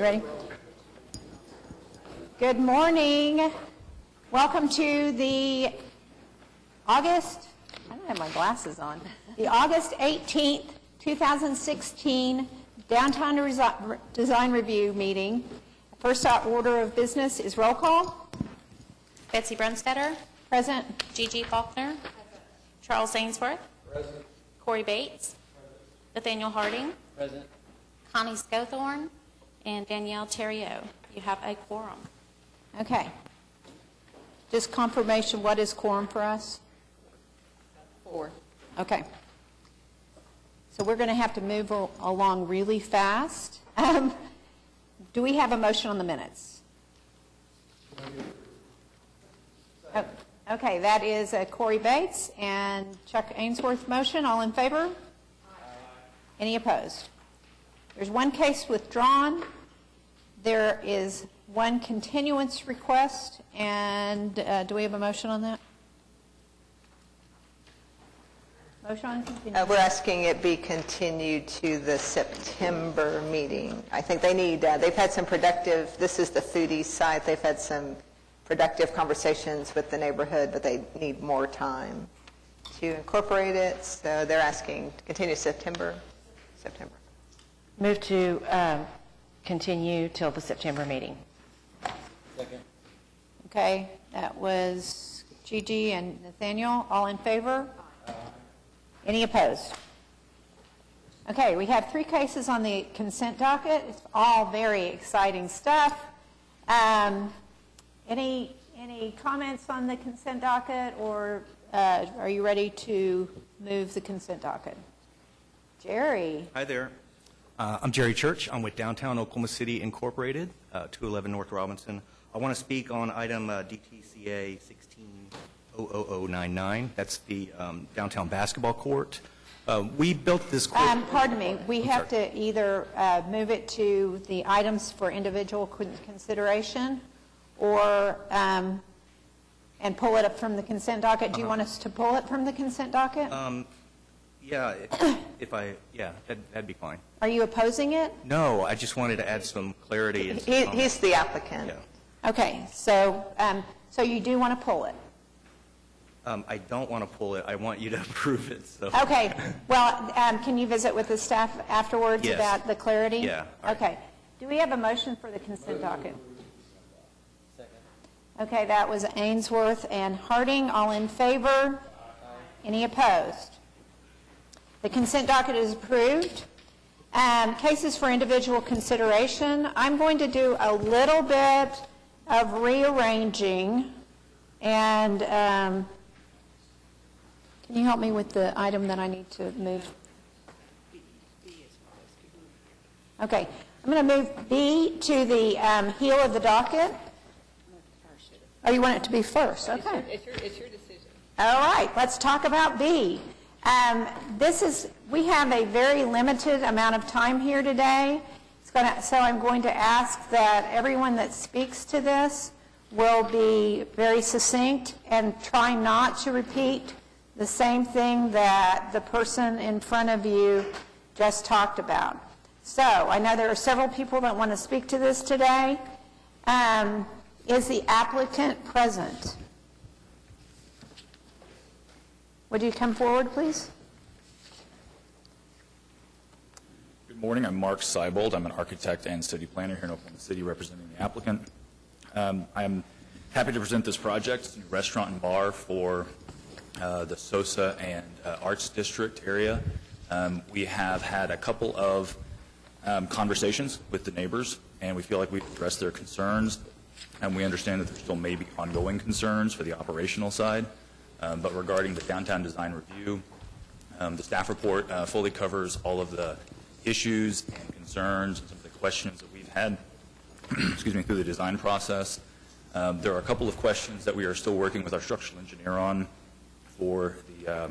You ready? Good morning. Welcome to the I don't have my glasses on, the August 18th, 2016 Downtown Design Review meeting. First order of business is roll call. Betsy Brunstetter. Present. Gigi Faulkner. Charles Ainsworth. Present. Corey Bates. Nathaniel Harding. Present. Connie Scothorn. And Danielle Theriot. You have a quorum. Okay. Just confirmation, what is quorum for us? 4. Okay. So we're going to have to move along really fast. Do we have a motion on the minutes? Oh, okay, that is Corey Bates and Chuck Ainsworth motion. All in favor? Aye. Any opposed? There's one case withdrawn. There is one continuance request, and do we have a motion on that? Motion on continuance. We're asking it be continued to the September meeting. I think they need, they've had some productive, this is the foodie site, they've had some productive conversations with the neighborhood, but they need more time to incorporate it, so they're asking to continue September. Move to continue till the September meeting. Second. Okay, that was Gigi and Nathaniel. All in favor? Any opposed? Okay, we have 3 cases on the consent docket. It's all very exciting stuff. Any comments on the consent docket, or are you ready to move the consent docket? Jerry. Hi there. I'm Jerry Church. I'm with Downtown Oklahoma City Incorporated, 211 North Robinson. I want to speak on item DTCA 1600099. That's the downtown basketball court. We built this court. Pardon me. We have to either move it to the items for individual consideration, or and pull it up from the consent docket. Do you want us to pull it from the consent docket? Yeah, that'd be fine. Are you opposing it? No, I just wanted to add some clarity. And He's the applicant. Yeah. Okay, so so you do want to pull it? I don't want to pull it. I want you to approve it. So. Okay. Well, can you visit with the staff afterwards Yes. about the clarity? Yeah. All right. Okay. Do we have a motion for the consent docket? Second. Okay, that was Ainsworth and Harding. All in favor? Any opposed? The consent docket is approved. Cases for individual consideration. I'm going to do a little bit of rearranging, and can you help me with the item that I need to move? Okay, I'm going to move B to the heel of the docket. Oh, you want it to be first? Okay. It's your decision. All right, let's talk about B. We have a very limited amount of time here today, so I'm going to ask that everyone that speaks to this will be very succinct and try not to repeat the same thing that the person in front of you just talked about. So I know there are several people that want to speak to this today. Is the applicant present? Would you come forward, please? Good morning. I'm Mark Seibold. I'm an architect and city planner here in Oklahoma City representing the applicant. I'm happy to present this project. It's a new restaurant and bar for the Sosa and Arts District area. We have had a couple of conversations with the neighbors, and we feel like we've addressed their concerns, and we understand that there still may be ongoing concerns for the operational side. But regarding the downtown design review, the staff report fully covers all of the issues and concerns and some of the questions that we've had excuse me, through the design process. There are a couple of questions that we are still working with our structural engineer on for the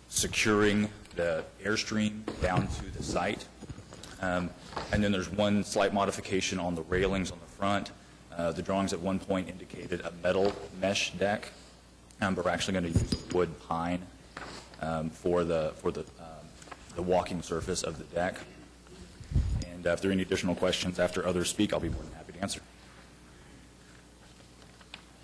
securing the airstream down to the site. And then there's one slight modification on the railings on the front. The drawings at one point indicated a metal mesh deck. But we're actually going to use wood pine for the walking surface of the deck. And And if there are any additional questions after others speak, I'll be more than happy to answer.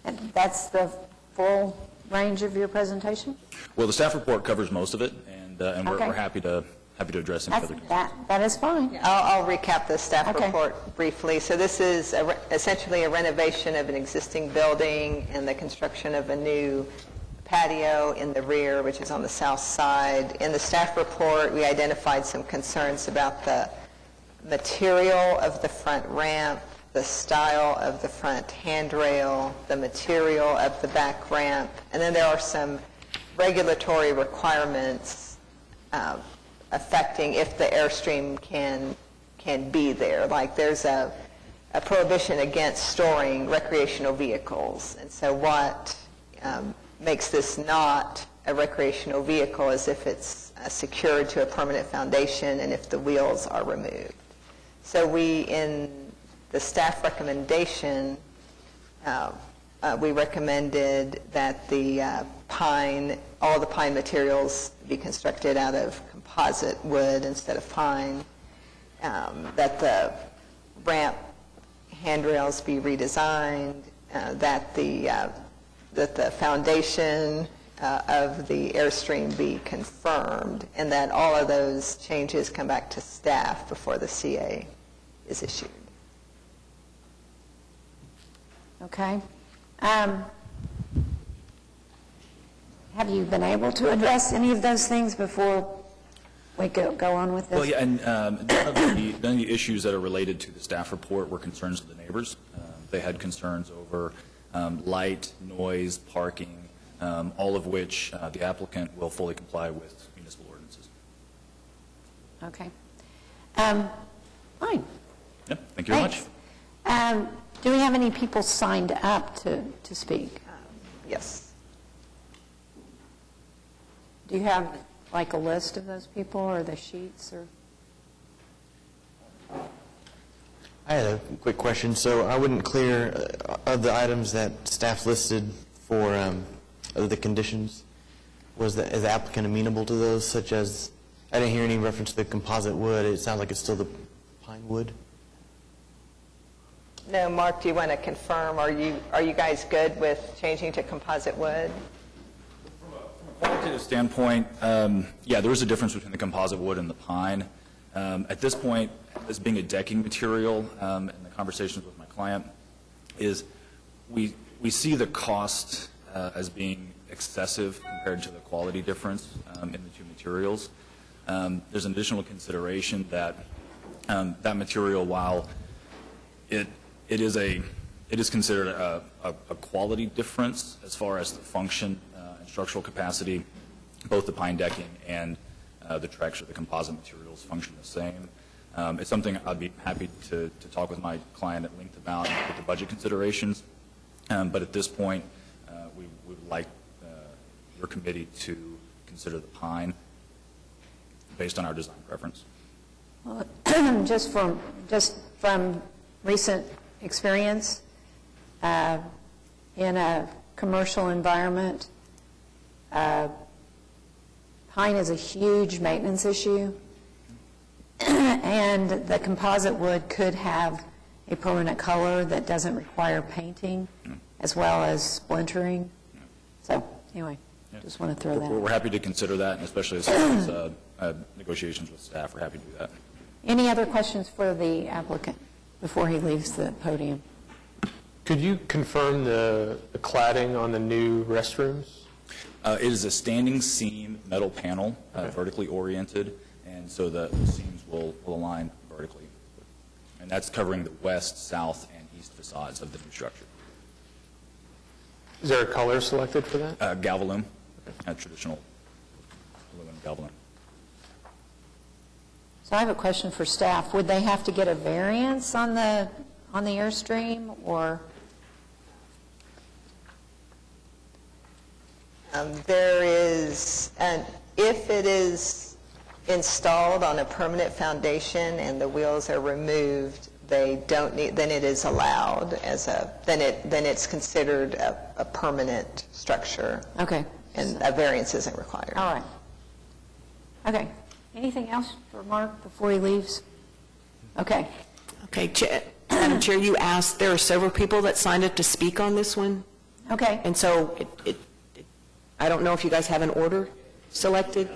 And that's the full range of your presentation? Well, the staff report covers most of it, and Okay. we're happy to address any other concerns. That is fine. I'll recap the staff Okay. report briefly. So this is essentially a renovation of an existing building and the construction of a new patio in the rear, which is on the south side. In the staff report, we identified some concerns about the material of the front ramp, the style of the front handrail, the material of the back ramp, and then there are some regulatory requirements affecting if the Airstream can be there. Like there's a prohibition against storing recreational vehicles. And so what makes this not a recreational vehicle is if it's secured to a permanent foundation and if the wheels are removed. So we, in the staff recommendation, we recommended that the all the pine materials be constructed out of composite wood instead of pine, that the ramp handrails be redesigned, that the foundation of the Airstream be confirmed, and that all of those changes come back to staff before the CA is issued. Okay. Have you been able to address any of those things before we go on with this? Well, yeah, and none of the issues that are related to the staff report were concerns of the neighbors. They had concerns over light, noise, parking, all of which the applicant will fully comply with municipal ordinances. Okay. Fine. Yep, thank you very much. Thanks. Do we have any people signed up to speak? Yes. Do you have like a list of those people or the sheets or? I had a quick question. So I wouldn't clear of the items that staff listed for the conditions. Is the applicant amenable to those, such as, I didn't hear any reference to the composite wood. It sounds like it's still the pine wood. No, Mark, do you want to confirm, are you guys good with changing to composite wood? From a qualitative standpoint, yeah, there is a difference between the composite wood and the pine. At this point, as being a decking material, in the conversations with my client, is we see the cost as being excessive compared to the quality difference in the two materials. There's an additional consideration that that material, while it is considered a quality difference as far as the function and structural capacity. Both the pine decking and the Trex or the composite materials function the same. It's something I'd be happy to talk with my client at length about with the budget considerations. But at this point, we would like your committee to consider the pine based on our design preference. Well, just from recent experience in a commercial environment, pine is a huge maintenance issue, and the composite wood could have a permanent color that doesn't require painting as well as splintering. So anyway, just want to throw that We're out. happy to consider that, and especially as far as negotiations with staff, we're happy to do that. Any other questions for the applicant before he leaves the podium? Could you confirm the cladding on the new restrooms? It is a standing seam metal panel, vertically oriented, and so the seams will align vertically. And that's covering the west, south, and east facades of the new structure. Is there a color selected for that? Galvalume, traditional aluminum Galvalume. So I have a question for staff. Would they have to get a variance on the Airstream, or? There is, and if it is installed on a permanent foundation and the wheels are removed, they don't need, then it is allowed as then it's considered a permanent structure. Okay. And a variance isn't required. All right. Okay. Anything else for Mark before he leaves? Okay. Okay, Madam Chair, you asked, there are several people that signed up to speak on this one, Okay. and so I don't know if you guys have an order selected?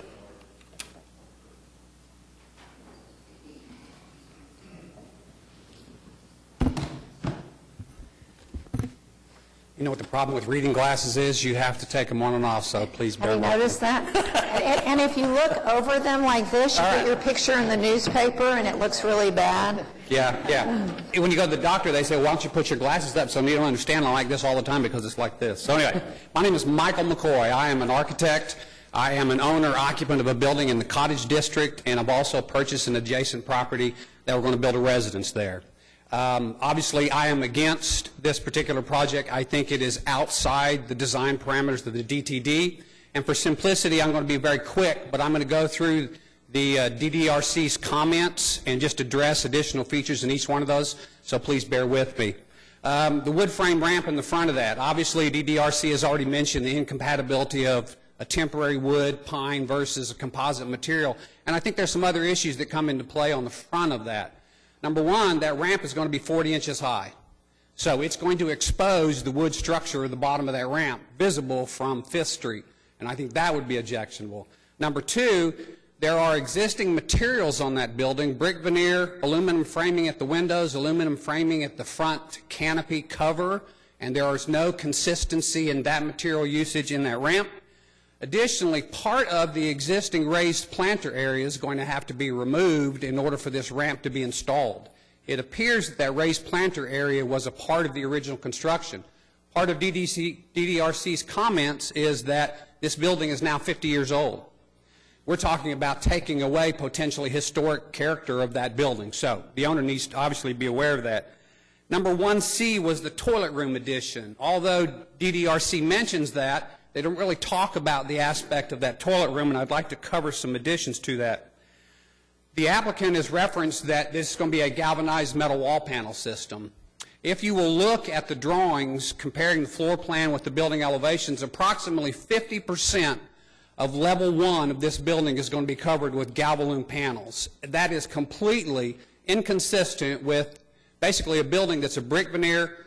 You know what the problem with reading glasses is? You have to take them on and off, so please bear Have you with me. noticed that? And if you look over them like this, you All get right. your picture in the newspaper, and it looks really bad. Yeah. When you go to the doctor, they say, why don't you put your glasses up so you don't understand I like this all the time because it's like this. So anyway, my name is Michael McCoy. I am an architect. I am an owner, occupant of a building in the Cottage District, and I've also purchased an adjacent property that we're going to build a residence there. Obviously, I am against this particular project. I think it is outside the design parameters of the DTD. And for simplicity, I'm going to be very quick, but I'm going to go through the DDRC's comments and just address additional features in each one of those, so please bear with me. The wood frame ramp in the front of that, obviously DDRC has already mentioned the incompatibility of a temporary wood, pine versus a composite material, and I think there's some other issues that come into play on the front of that. Number one, that ramp is going to be 40 inches high. So it's going to expose the wood structure at the bottom of that ramp, visible from 5th Street. And I think that would be objectionable. Number two, there are existing materials on that building, brick veneer, aluminum framing at the windows, aluminum framing at the front canopy cover, and there is no consistency in that material usage in that ramp. Additionally, part of the existing raised planter area is going to have to be removed in order for this ramp to be installed. It appears that that raised planter area was a part of the original construction. Part of DDRC's comments is that this building is now 50 years old. We're talking about taking away potentially historic character of that building, so the owner needs to obviously be aware of that. Number 1C was the toilet room addition. Although DDRC mentions that, they don't really talk about the aspect of that toilet room, and I'd like to cover some additions to that. The applicant has referenced that this is going to be a galvanized metal wall panel system. If you will look at the drawings comparing the floor plan with the building elevations, approximately 50% of level 1 of this building is going to be covered with Galvalume panels. That is completely inconsistent with basically a building that's a brick veneer,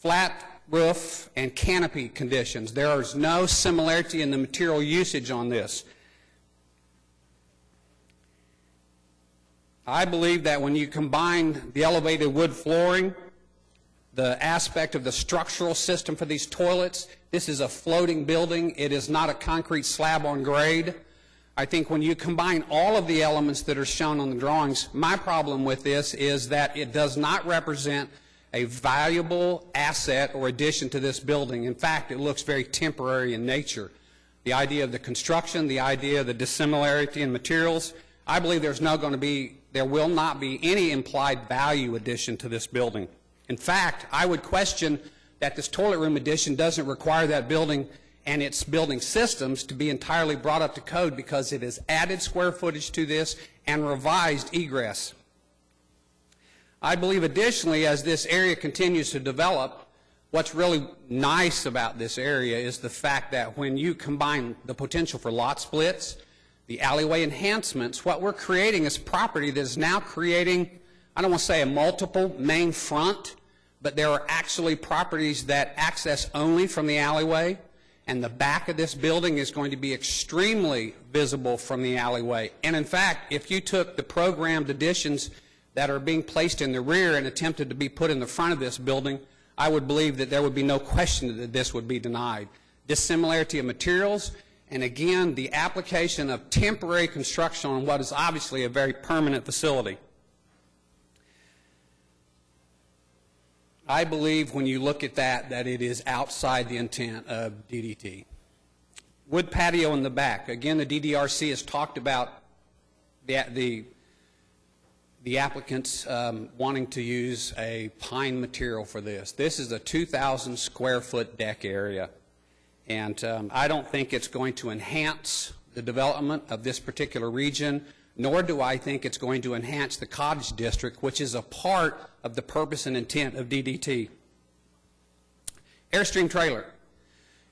flat roof, and canopy conditions. There is no similarity in the material usage on this. I believe that when you combine the elevated wood flooring, the aspect of the structural system for these toilets, this is a floating building. It is not a concrete slab on grade. I think when you combine all of the elements that are shown on the drawings, my problem with this is that it does not represent a valuable asset or addition to this building. In fact, it looks very temporary in nature. The idea of the construction, the idea of the dissimilarity in materials, I believe there will not be any implied value addition to this building. In fact, I would question that this toilet room addition doesn't require that building and its building systems to be entirely brought up to code because it has added square footage to this and revised egress. I believe additionally, as this area continues to develop, what's really nice about this area is the fact that when you combine the potential for lot splits, the alleyway enhancements, what we're creating is property that is now creating, I don't want to say a multiple main front, but there are actually properties that access only from the alleyway, and the back of this building is going to be extremely visible from the alleyway. And in fact, if you took the programmed additions that are being placed in the rear and attempted to be put in the front of this building, I would believe that there would be no question that this would be denied. Dissimilarity of materials, and again, the application of temporary construction on what is obviously a very permanent facility. I believe when you look at that it is outside the intent of DDT. Wood patio in the back. Again, the DDRC has talked about the applicants wanting to use a pine material for this. This is a 2,000 square foot deck area, and I don't think it's going to enhance the development of this particular region, nor do I think it's going to enhance the Cottage District, which is a part of the purpose and intent of DDT. Airstream trailer.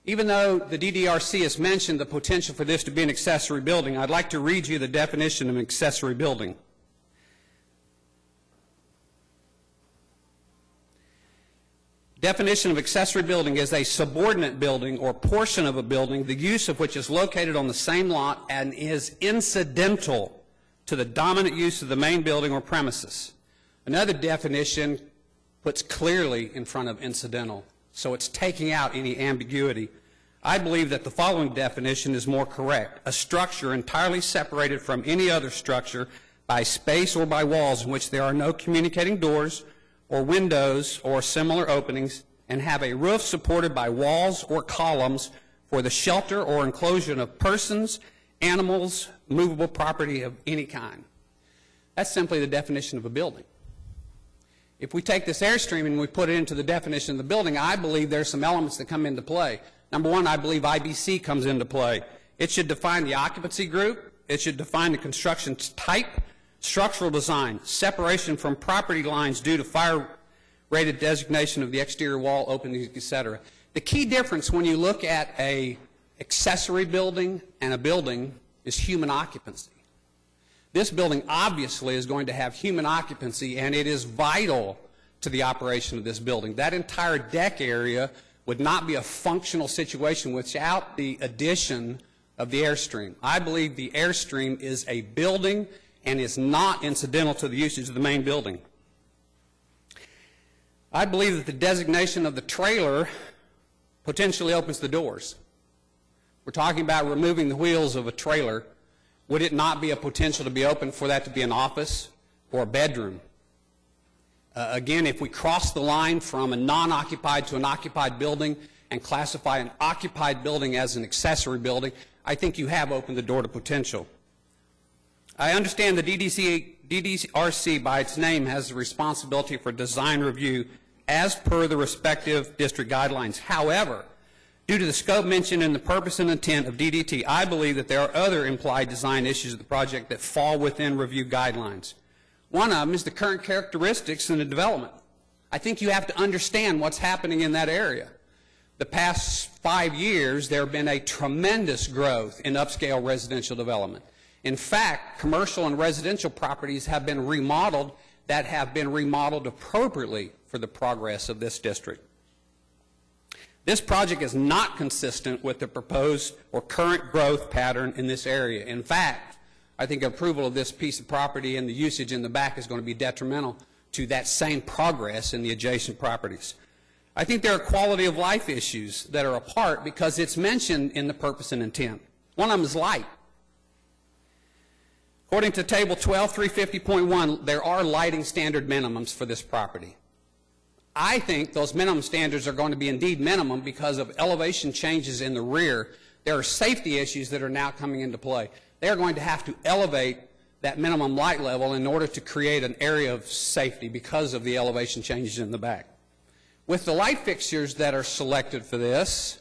Even though the DDRC has mentioned the potential for this to be an accessory building, I'd like to read you the definition of an accessory building. Definition of accessory building is a subordinate building or portion of a building, the use of which is located on the same lot and is incidental to the dominant use of the main building or premises. Another definition puts clearly in front of incidental, so it's taking out any ambiguity. I believe that the following definition is more correct: a structure entirely separated from any other structure by space or by walls in which there are no communicating doors or windows or similar openings, and have a roof supported by walls or columns for the shelter or enclosure of persons, animals, movable property of any kind. That's simply the definition of a building. If we take this Airstream and we put it into the definition of the building, I believe there's some elements that come into play. Number one, I believe IBC comes into play. It should define the occupancy group. It should define the construction type, structural design, separation from property lines due to fire-rated designation of the exterior wall openings, etc. The key difference when you look at a accessory building and a building is human occupancy. This building obviously is going to have human occupancy, and it is vital to the operation of this building. That entire deck area would not be a functional situation without the addition of the Airstream. I believe the Airstream is a building and is not incidental to the usage of the main building. I believe that the designation of the trailer potentially opens the doors. We're talking about removing the wheels of a trailer. Would it not be a potential to be open for that to be an office or a bedroom? Again, if we cross the line from a non-occupied to an occupied building and classify an occupied building as an accessory building, I think you have opened the door to potential. I understand the DDRC, by its name, has the responsibility for design review as per the respective district guidelines. However, due to the scope mentioned in the purpose and intent of DDT, I believe that there are other implied design issues of the project that fall within review guidelines. One of them is the current characteristics in the development. I think you have to understand what's happening in that area. The past 5 years, there have been a tremendous growth in upscale residential development. In fact, commercial and residential properties have been remodeled that have been remodeled appropriately for the progress of this district. This project is not consistent with the proposed or current growth pattern in this area. In fact, I think approval of this piece of property and the usage in the back is going to be detrimental to that same progress in the adjacent properties. I think there are quality of life issues that are apart because it's mentioned in the purpose and intent. One of them is light. According to Table 12.350.1, there are lighting standard minimums for this property. I think those minimum standards are going to be indeed minimum because of elevation changes in the rear. There are safety issues that are now coming into play. They are going to have to elevate that minimum light level in order to create an area of safety because of the elevation changes in the back. With the light fixtures that are selected for this,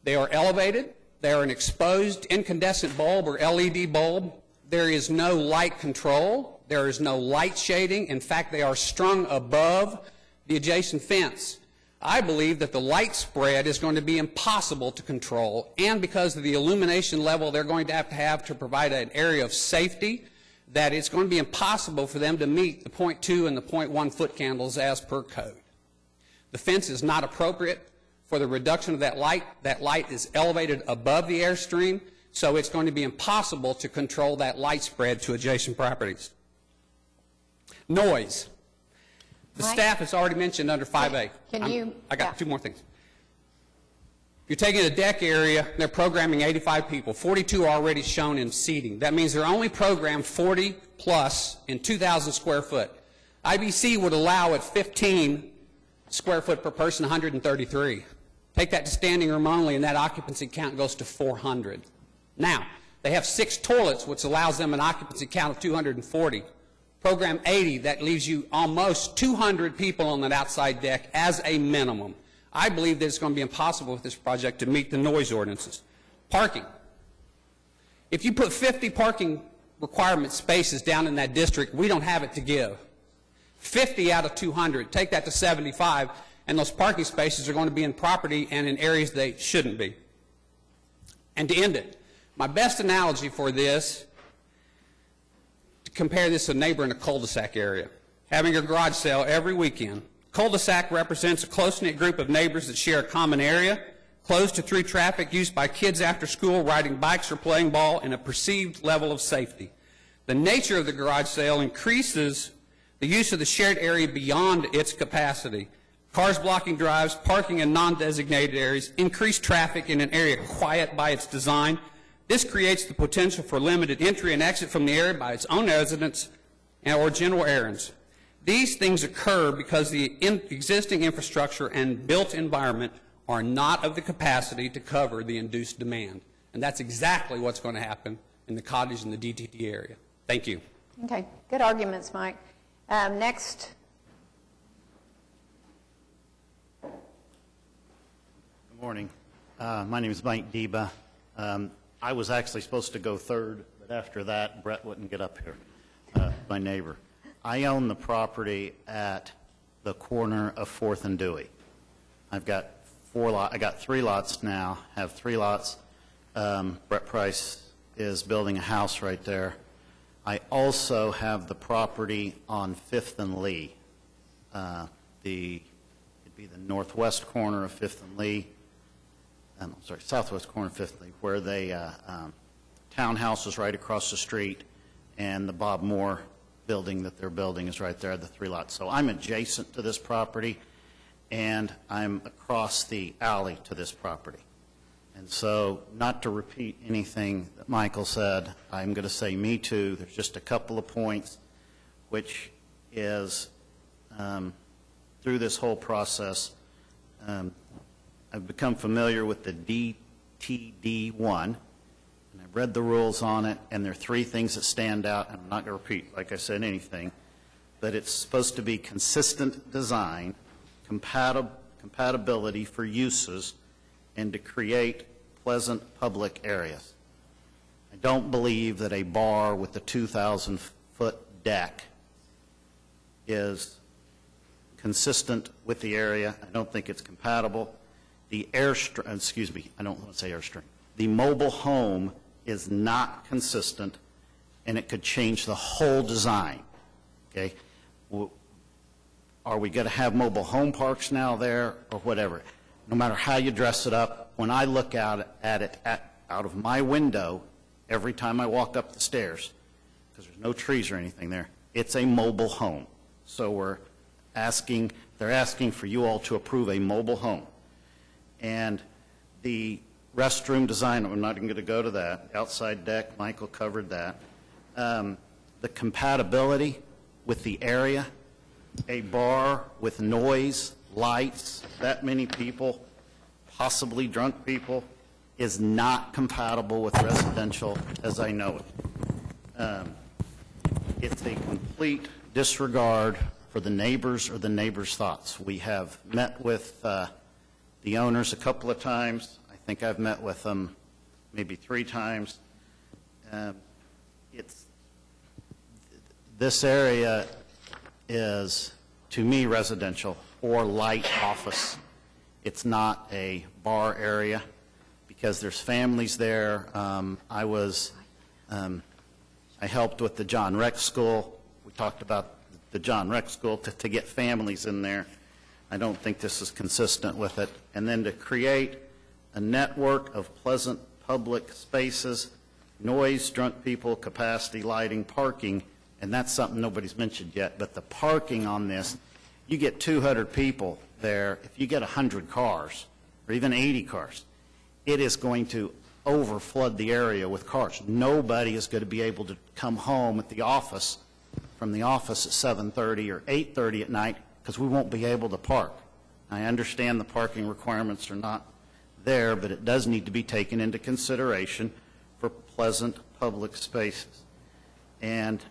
they are elevated. They are an exposed incandescent bulb or LED bulb. There is no light control. There is no light shading. In fact, they are strung above the adjacent fence. I believe that the light spread is going to be impossible to control, and because of the illumination level they're going to have to provide an area of safety, that it's going to be impossible for them to meet the 0.2 and the 0.1 foot candles as per code. The fence is not appropriate for the reduction of that light. That light is elevated above the Airstream, so it's going to be impossible to control that light spread to adjacent properties. Noise. The staff has already mentioned under 5A. I got two more things. You're taking a deck area, they're programming 85 people. 42 are already shown in seating. That means they're only programmed 40 plus in 2,000 square foot. IBC would allow at 15 square foot per person, 133. Take that to standing room only, and that occupancy count goes to 400. Now, they have 6 toilets, which allows them an occupancy count of 240. Program 80, that leaves you almost 200 people on that outside deck as a minimum. I believe that it's going to be impossible with this project to meet the noise ordinances. Parking. If you put 50 parking requirement spaces down in that district, we don't have it to give. 50 out of 200, take that to 75, and those parking spaces are going to be in property and in areas they shouldn't be. And to end it, my best analogy for this, to compare this to a neighbor in a cul-de-sac area, having a garage sale every weekend, Cul-de-sac represents a close-knit group of neighbors that share a common area, closed to through traffic used by kids after school, riding bikes or playing ball, and a perceived level of safety. The nature of the garage sale increases the use of the shared area beyond its capacity. Cars blocking drives, parking in non-designated areas, increased traffic in an area quiet by its design. This creates the potential for limited entry and exit from the area by its own residents or general errands. These things occur because the existing infrastructure and built environment are not of the capacity to cover the induced demand. And that's exactly what's going to happen in the cottage and the DTT area. Thank you. Okay, good arguments, Mike. Next. Good morning. My name is Mike Deba. I was actually supposed to go third, but after that, Brett wouldn't get up here, my neighbor. I own the property at the corner of 4th and Dewey. I've got I got 3 lots now, have 3 lots. Brett Price is building a house right there. I also have the property on 5th and Lee. It'd be the northwest corner of 5th and Lee. I'm sorry, southwest corner of 5th and Lee, where the townhouse is right across the street, and the Bob Moore building that they're building is right there, the 3 lots. So I'm adjacent to this property, and I'm across the alley to this property. And so, not to repeat anything that Michael said, I'm going to say me too. There's just a couple of points, which is through this whole process, I've become familiar with the DTD1, and I've read the rules on it, and there are 3 things that stand out, and I'm not going to repeat, like I said, anything, but it's supposed to be consistent design, compatibility for uses, and to create pleasant public areas. I don't believe that a bar with a 2,000-foot deck is consistent with the area. I don't think it's compatible. The I don't want to say airstream. The mobile home is not consistent, and it could change the whole design. Okay? Are we going to have mobile home parks now there or whatever? No matter how you dress it up, when I look out at it out of my window every time I walk up the stairs, because there's no trees or anything there, it's a mobile home. So they're asking for you all to approve a mobile home. And the restroom design, I'm not even going to go to that. Outside deck, Michael covered that. The compatibility with the area, a bar with noise, lights, that many people, possibly drunk people, is not compatible with residential as I know it. It's a complete disregard for the neighbors or the neighbors' thoughts. We have met with the owners a couple of times. I think I've met with them maybe 3 times. This area is, to me, residential or light office. It's not a bar area because there's families there. I helped with the John Rex School. We talked about the John Rex School to get families in there. I don't think this is consistent with it. And then to create a network of pleasant public spaces, noise, drunk people, capacity, lighting, parking, and that's something nobody's mentioned yet, but the parking on this, you get 200 people there. If you get 100 cars or even 80 cars, it is going to overflood the area with cars. Nobody is going to be able to come home at the office from the office at 7:30 or 8:30 at night because we won't be able to park. I understand the parking requirements are not there, but it does need to be taken into consideration for pleasant public spaces. And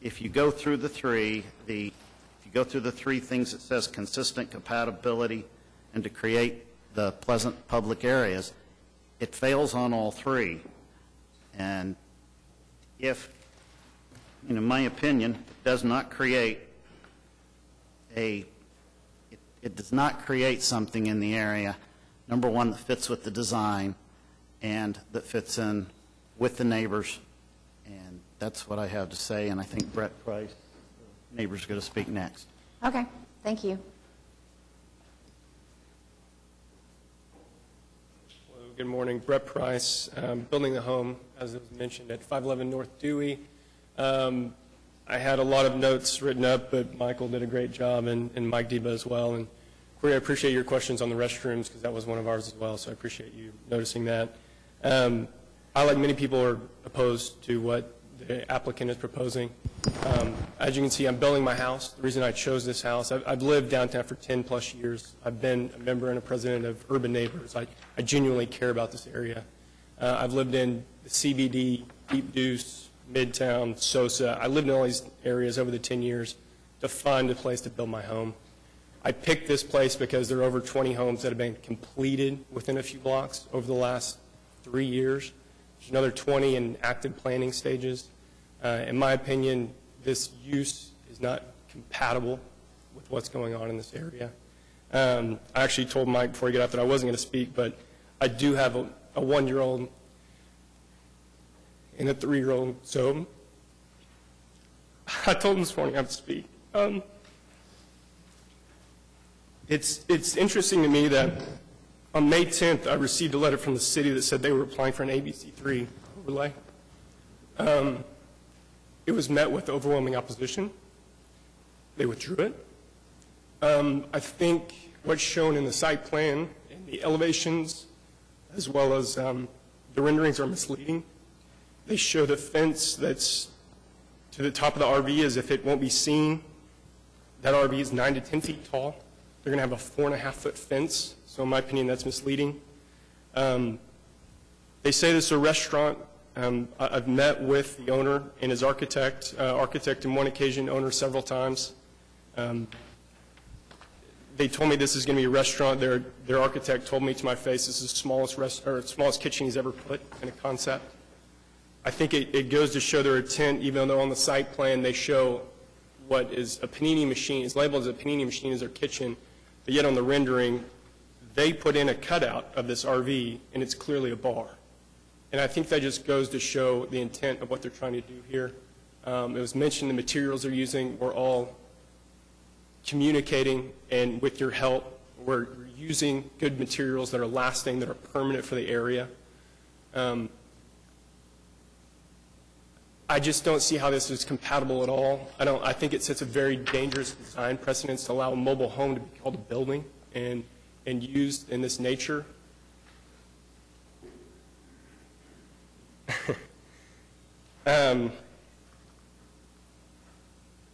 if you go through the 3, things that says consistent compatibility and to create the pleasant public areas, it fails on all 3. And if, in my opinion, it does not create something in the area, number 1, that fits with the design and that fits in with the neighbors. And that's what I have to say, and I think Brett Price, neighbors, going to speak next. Okay, Thank you. Hello, good morning. Brett Price, building the home, as was mentioned, at 511 North Dewey. I had a lot of notes written up, but Michael did a great job, and Mike Deba as well. And Corey, I appreciate your questions on the restrooms, because that was one of ours as well, so I appreciate you noticing that. I, like many people, are opposed to what the applicant is proposing. As you can see, I'm building my house. The reason I chose this house, I've lived downtown for 10-plus years. I've been a member and a president of Urban Neighbors. I genuinely care about this area. I've lived in the CBD, Deep Deuce, Midtown, Sosa. I lived in all these areas over the 10 years to find a place to build my home. I picked this place because there are over 20 homes that have been completed within a few blocks over the last 3 years. There's another 20 in active planning stages. In my opinion, this use is not compatible with what's going on in this area. I actually told Mike before he got up that I wasn't going to speak, but I do have a 1-year-old and a 3-year-old, so I told him this morning I have to speak. It's interesting to me that on May 10th, I received a letter from the city that said they were applying for an ABC3 overlay. It was met with overwhelming opposition. They withdrew it. I think what's shown in the site plan and the elevations, as well as the renderings, are misleading. They show the fence that's to the top of the RV as if it won't be seen. That RV is 9 to 10 feet tall. They're going to have a 4.5-foot fence, so in my opinion, that's misleading. They say this is a restaurant. I've met with the owner and his architect on one occasion, owner several times. They told me this is going to be a restaurant. Their architect told me to my face this is the smallest kitchen he's ever put in a concept. I think it goes to show their intent, even though on the site plan they show what is a panini machine, is labeled as a panini machine as their kitchen, but yet on the rendering, they put in a cutout of this RV, and it's clearly a bar. And I think that just goes to show the intent of what they're trying to do here. It was mentioned the materials they're using. We're all communicating, and with your help, we're using good materials that are lasting, that are permanent for the area. I just don't see how this is compatible at all. I think it sets a very dangerous design precedence to allow a mobile home to be called a building and used in this nature.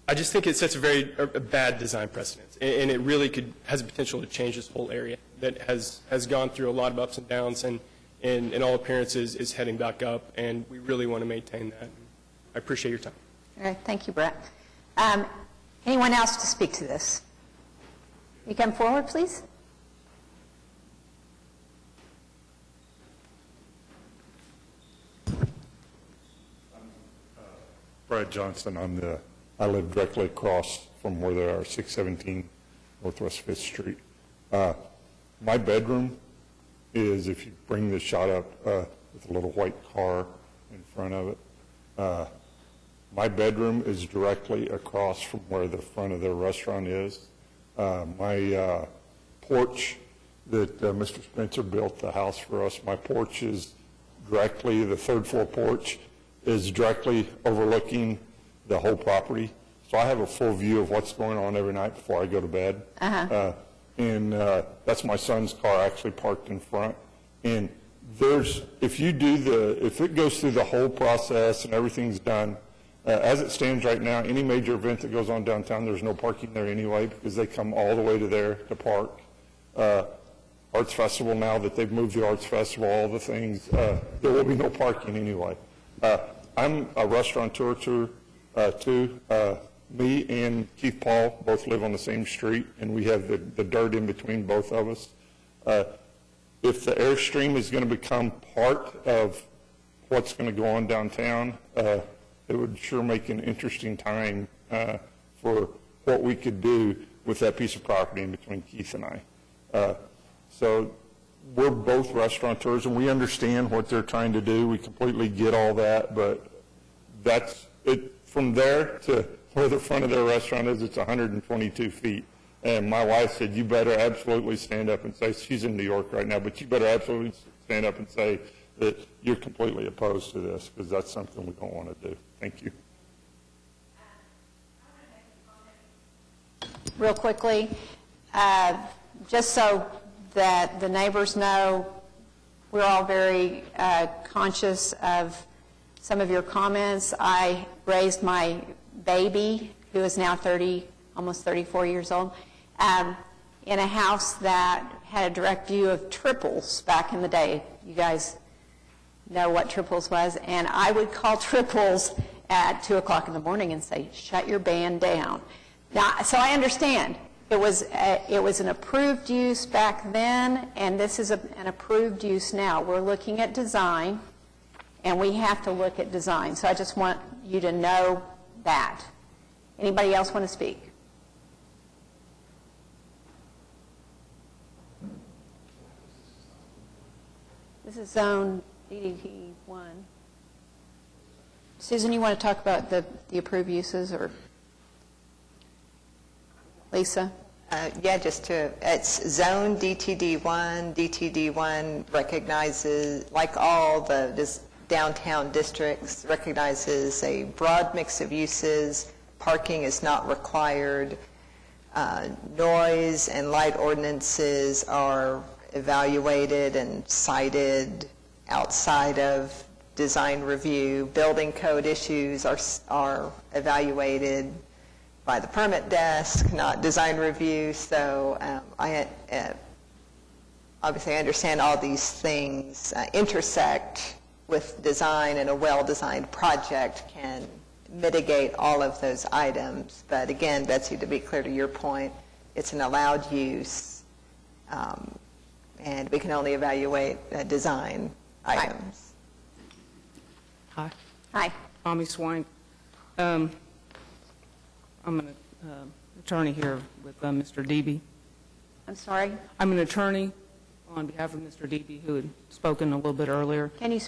I just think it sets a bad design precedence, and it really has the potential to change this whole area that has gone through a lot of ups and downs, and in all appearances is heading back up, and we really want to maintain that. I appreciate your time. All right, thank you, Brett. Anyone else to speak to this? You come forward, please. Brad Johnson. I live directly across from where they are, 617 Northwest 5th Street. My bedroom is, if you bring the shot up with a little white car in front of it, my bedroom is directly across from where the front of the restaurant is. My porch that Mr. Spencer built the house for us, my porch is directly, the third floor porch is directly overlooking the whole property. So I have a full view of what's going on every night before I go to bed. And that's my son's car actually parked in front. And if it goes through the whole process and everything's done, as it stands right now, any major event that goes on downtown, there's no parking there anyway because they come all the way to there to park. Arts Festival, now that they've moved the Arts Festival, all the things, there will be no parking anyway. I'm a restaurateur too. Me and Keith Paul both live on the same street, and we have the dirt in between both of us. If the Airstream is going to become part of what's going to go on downtown, it would sure make an interesting time for what we could do with that piece of property in between Keith and I. So we're both restaurateurs, and we understand what they're trying to do. We completely get all that, but that's it. From there to where the front of their restaurant is, it's 122 feet. And my wife said, you better absolutely stand up and say, she's in New York right now, but you better absolutely stand up and say that you're completely opposed to this, because that's something we don't want to do. Thank you. Real quickly, just so that the neighbors know, we're all very conscious of some of your comments. I raised my baby, who is now almost 34 years old, in a house that had a direct view of Triples back in the day. You guys know what Triples was. And I would call Triples at 2 o'clock in the morning and say, shut your band down. Now, so I understand. It was an approved use back then, and this is an approved use now. We're looking at design, and we have to look at design. So I just want you to know that. Anybody else want to speak? This is zone DDT1. Susan, you want to talk about the approved uses, or Lisa? Yeah, it's zone DTD1. DTD1 recognizes, like all the downtown districts, recognizes a broad mix of uses. Parking is not required. Noise and light ordinances are evaluated and cited outside of design review. Building code issues are evaluated by the permit desk, not design review. So obviously I understand all these things intersect with design, and a well-designed project can mitigate all of those items. But again, Betsy, to be clear to your point, it's an allowed use, and we can only evaluate design items. Hi. Hi. Tommy Swank. I'm an attorney here with Mr. Debe. I'm sorry? I'm an attorney on behalf of Mr. Debe, who had spoken a little bit earlier. Can you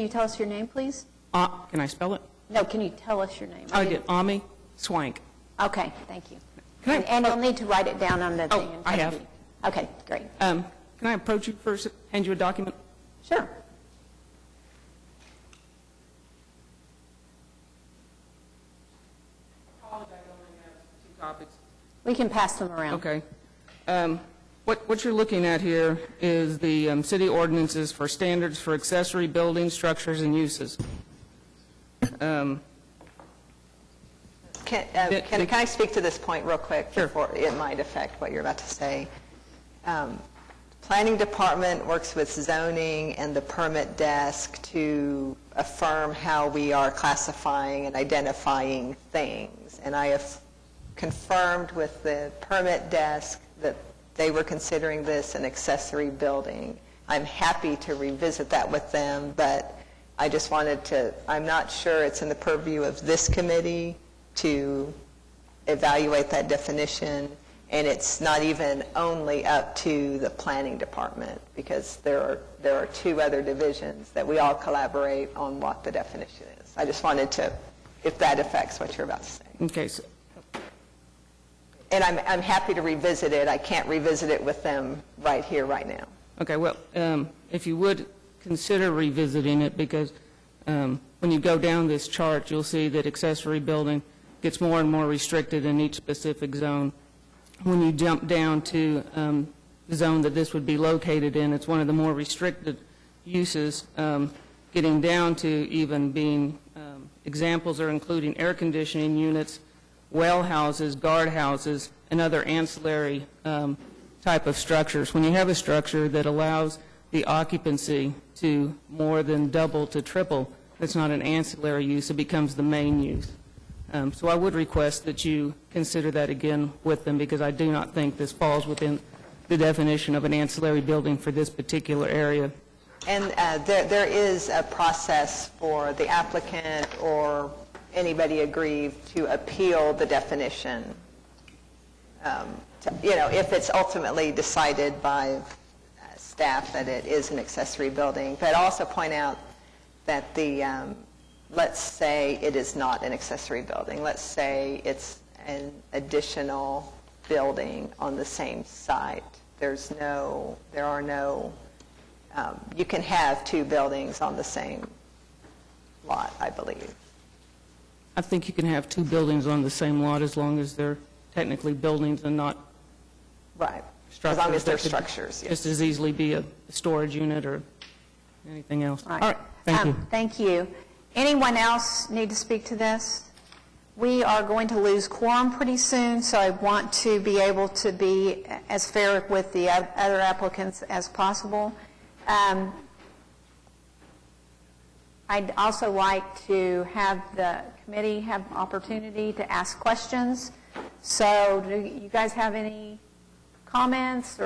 tell us your name, please? Can I spell it? No, can you tell us your name? I did. Ami Swank. Okay, thank you. And you'll need to write it down on the thing. I have. Okay, great. Can I approach you first, hand you a document? Sure. We can pass them around. Okay. What you're looking at here is the city ordinances for standards for accessory buildings, structures, and uses. Can I speak to this point real quick? Sure. Before it might affect what you're about to say? Planning department works with zoning and the permit desk to affirm how we are classifying and identifying things. And I have confirmed with the permit desk that they were considering this an accessory building. I'm happy to revisit that with them, but I just wanted to, I'm not sure it's in the purview of this committee to evaluate that definition, and it's not even only up to the planning department, because there are two other divisions that we all collaborate on what the definition is. I just wanted to, if that affects what you're about to say. Okay. So, and I'm happy to revisit it. I can't revisit it with them right here, right now. okay, well, if you would consider revisiting it, because when you go down this chart, you'll see that accessory building gets more and more restricted in each specific zone. When you jump down to the zone that this would be located in, it's one of the more restricted uses, getting down to even being examples are including air conditioning units, well houses, guard houses, and other ancillary type of structures. When you have a structure that allows the occupancy to more than double to triple, it's not an ancillary use, it becomes the main use. So I would request that you consider that again with them, because I do not think this falls within the definition of an ancillary building for this particular area. And there is a process for the applicant or anybody aggrieved to appeal the definition, if it's ultimately decided by staff that it is an accessory building. But also point out that let's say it is not an accessory building. Let's say it's an additional building on the same site. There are no, you can have two buildings on the same lot, I believe. I think you can have two buildings on the same lot as long as they're technically buildings and not Right. structures. As long as they're That could structures, yes. Just as easily be a storage unit or anything else. Right. All right, thank you. Thank you. Anyone else need to speak to this? We are going to lose quorum pretty soon, so I want to be able to be as fair with the other applicants as possible. I'd also like to have the committee have opportunity to ask questions. So do you guys have any comments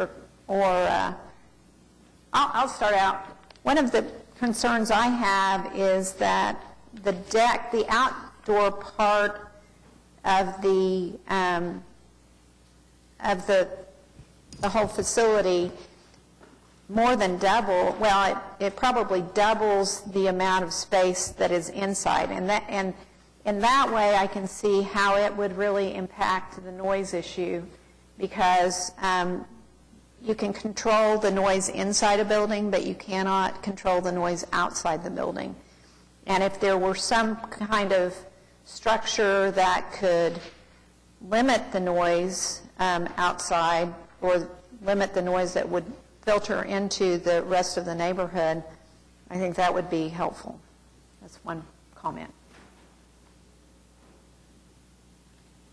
I'll start out. One of the concerns I have is that the deck, the outdoor part of the whole facility more than double, well, it probably doubles the amount of space that is inside. And in that way, I can see how it would really impact the noise issue, because you can control the noise inside a building, but you cannot control the noise outside the building. And if there were some kind of structure that could limit the noise outside, or limit the noise that would filter into the rest of the neighborhood, I think that would be helpful. That's one comment.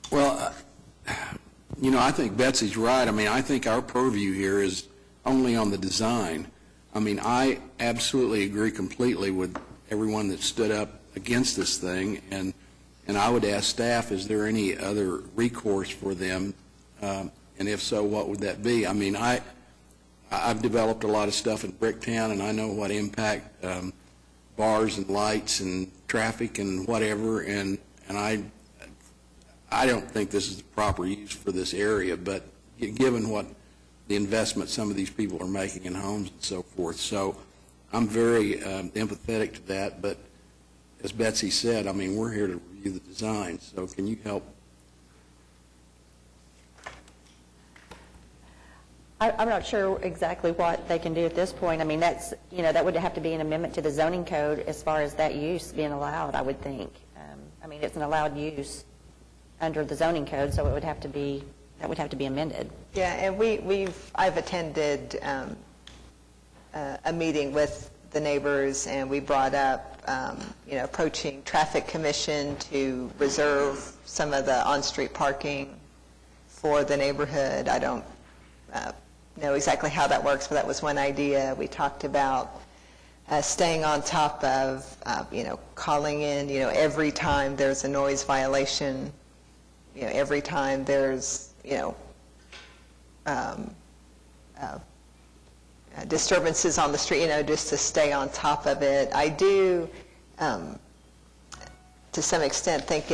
Well, I think Betsy's right. I mean, I think our purview here is only on the design. I mean, I absolutely agree completely with everyone that stood up against this thing, and I would ask staff, is there any other recourse for them? And if so, what would that be? I mean, I've developed a lot of stuff in Bricktown, and I know what impact bars and lights and traffic and whatever, and I don't think this is the proper use for this area, but given what the investment some of these people are making in homes and so forth. So I'm very empathetic to that, but as Betsy said, I mean, we're here to review the design, so can you help? I'm not sure exactly what they can do at this point. I mean, that's, that would have to be an amendment to the zoning code as far as that use being allowed, I would think. I mean, it's an allowed use under the zoning code, so it would have to be, that would have to be amended. Yeah, and I've attended a meeting with the neighbors, and we brought up, approaching Traffic Commission to reserve some of the on-street parking for the neighborhood. I don't know exactly how that works, but that was one idea. We talked about staying on top of, calling in, every time there's a noise violation, every time there's, disturbances on the street, just to stay on top of it. I do, to some extent, think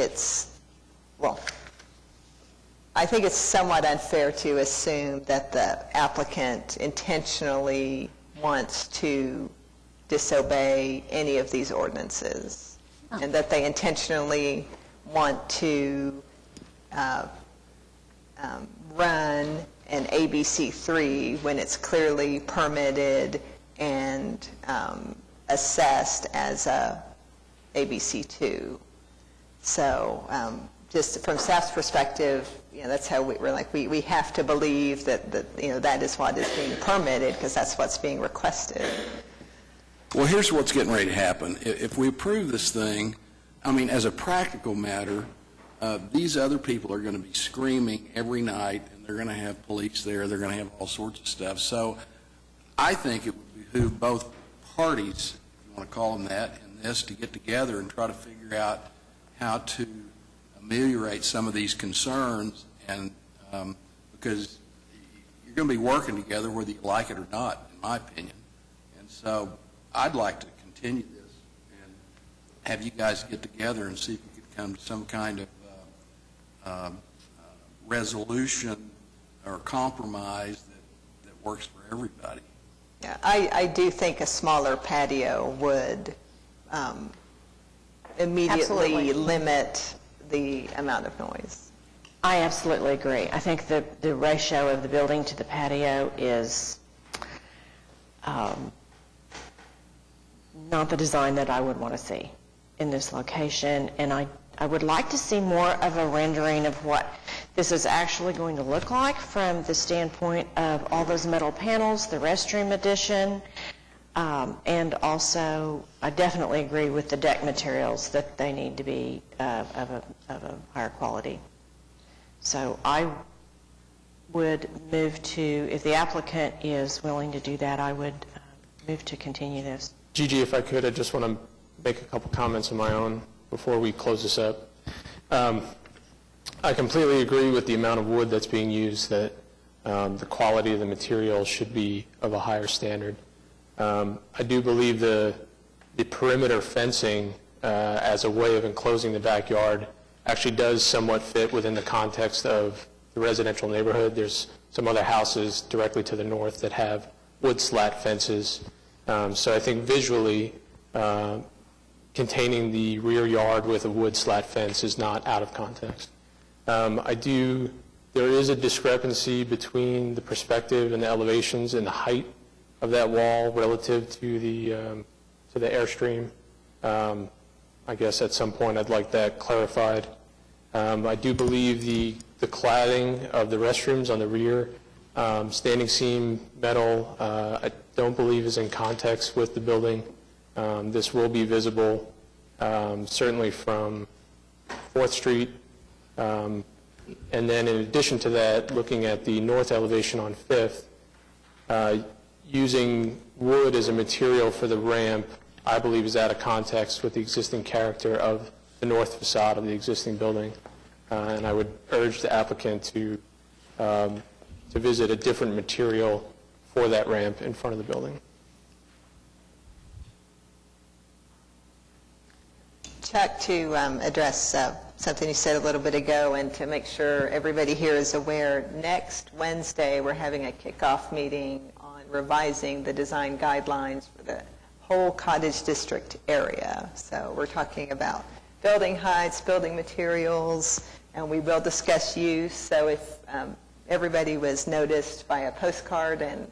I think it's somewhat unfair to assume that the applicant intentionally wants to disobey any of these ordinances, and that they intentionally want to run an ABC3 when it's clearly permitted and assessed as a ABC2. So just from staff's perspective, that's how we're like, we have to believe that that is what is being permitted, because that's what's being requested. Well, here's what's getting ready to happen. If we approve this thing, I mean, as a practical matter, these other people are going to be screaming every night, and they're going to have police there, they're going to have all sorts of stuff. So I think it would behoove both parties, if you want to call them that, in this, to get together and try to figure out how to ameliorate some of these concerns, and because you're going to be working together whether you like it or not, in my opinion. And so I'd like to continue this and have you guys get together and see if we could come to some kind of resolution or compromise that works for everybody. Yeah, I do think a smaller patio would immediately Absolutely. limit the amount of noise. I absolutely agree. I think the ratio of the building to the patio is not the design that I would want to see in this location, and I would like to see more of a rendering of what this is actually going to look like from the standpoint of all those metal panels, the restroom addition, and also I definitely agree with the deck materials that they need to be of a higher quality. So I would move to, if the applicant is willing to do that, I would move to continue this. Gigi, if I could, I just want to make a couple comments of my own before we close this up. I completely agree with the amount of wood that's being used, that the quality of the material should be of a higher standard. I do believe the perimeter fencing as a way of enclosing the backyard actually does somewhat fit within the context of the residential neighborhood. There's some other houses directly to the north that have wood slat fences. So I think visually, containing the rear yard with a wood slat fence is not out of context. There is a discrepancy between the perspective and the elevations and the height of that wall relative to the airstream. I guess at some point I'd like that clarified. I do believe the cladding of the restrooms on the rear, standing seam metal, I don't believe is in context with the building. This will be visible certainly from 4th Street. And then in addition to that, looking at the north elevation on 5th, using wood as a material for the ramp, I believe is out of context with the existing character of the north facade of the existing building. And I would urge the applicant to visit a different material for that ramp in front of the building. Chuck, to address something you said a little bit ago and to make sure everybody here is aware, next Wednesday we're having a kickoff meeting on revising the design guidelines for the whole Cottage District area. So we're talking about building heights, building materials, and we will discuss use. So if everybody was noticed by a postcard and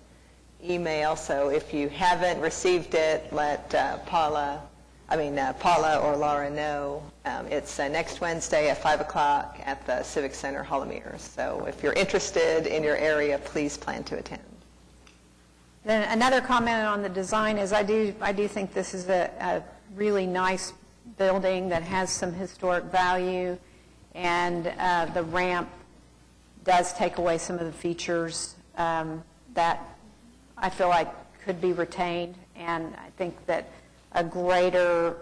email, so if you haven't received it, let Paula or Laura know. It's next Wednesday at 5 o'clock at the Civic Center, Hall of Mirrors. So if you're interested in your area, please plan to attend. Then another comment on the design is I do think this is a really nice building that has some historic value, and the ramp does take away some of the features that I feel like could be retained, and I think that a greater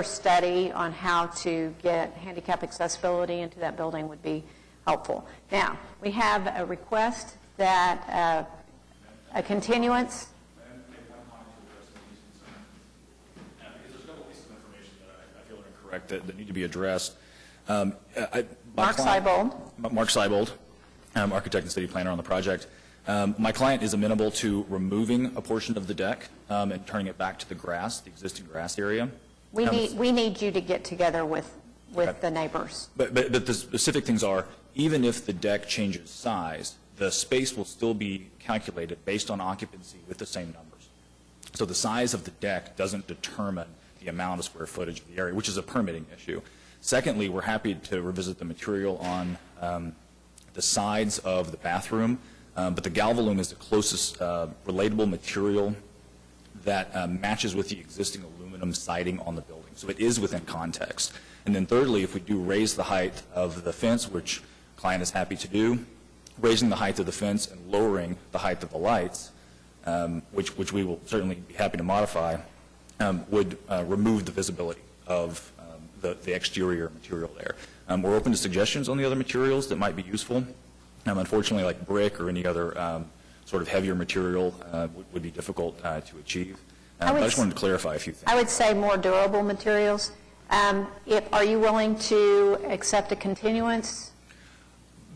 study on how to get handicap accessibility into that building would be helpful. Now, we have a request that a continuance. I feel are incorrect that need to be addressed. Mark Seibold. Mark Seibold, architect and city planner on the project. My client is amenable to removing a portion of the deck and turning it back to the grass, the existing grass area. We need you to get together with the neighbors. But the specific things are, even if the deck changes size, the space will still be calculated based on occupancy with the same numbers. So the size of the deck doesn't determine the amount of square footage of the area, which is a permitting issue. Secondly, we're happy to revisit the material on the sides of the bathroom, but the Galvalume is the closest relatable material that matches with the existing aluminum siding on the building. So it is within context. And then thirdly, if we do raise the height of the fence, which the client is happy to do, raising the height of the fence and lowering the height of the lights, which we will certainly be happy to modify, would remove the visibility of the exterior material there. We're open to suggestions on the other materials that might be useful. Unfortunately, like brick or any other sort of heavier material would be difficult to achieve. But I just wanted to clarify a few things. I would say more durable materials. Are you willing to accept a continuance?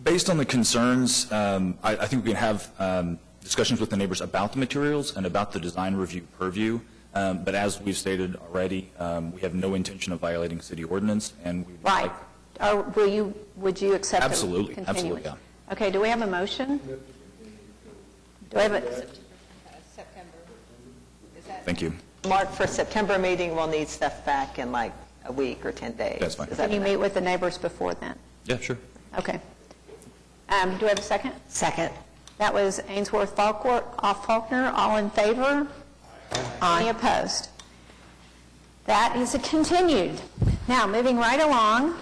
Based on the concerns, I think we can have discussions with the neighbors about the materials and about the design review purview. But as we've stated already, we have no intention of violating city ordinance, and we would like Or would you accept a Absolutely, continuance? absolutely, yeah. Okay, do we have a motion? Do we have a, Thank you. Mark, for September meeting, we'll need stuff back in like a week or 10 days. That's fine. Is that can you meet with the neighbors before then? Yeah, sure. Okay. Do we have a second? Second. That was Ainsworth Faulkner. All in favor? Any opposed? That is continued. Now, moving right along.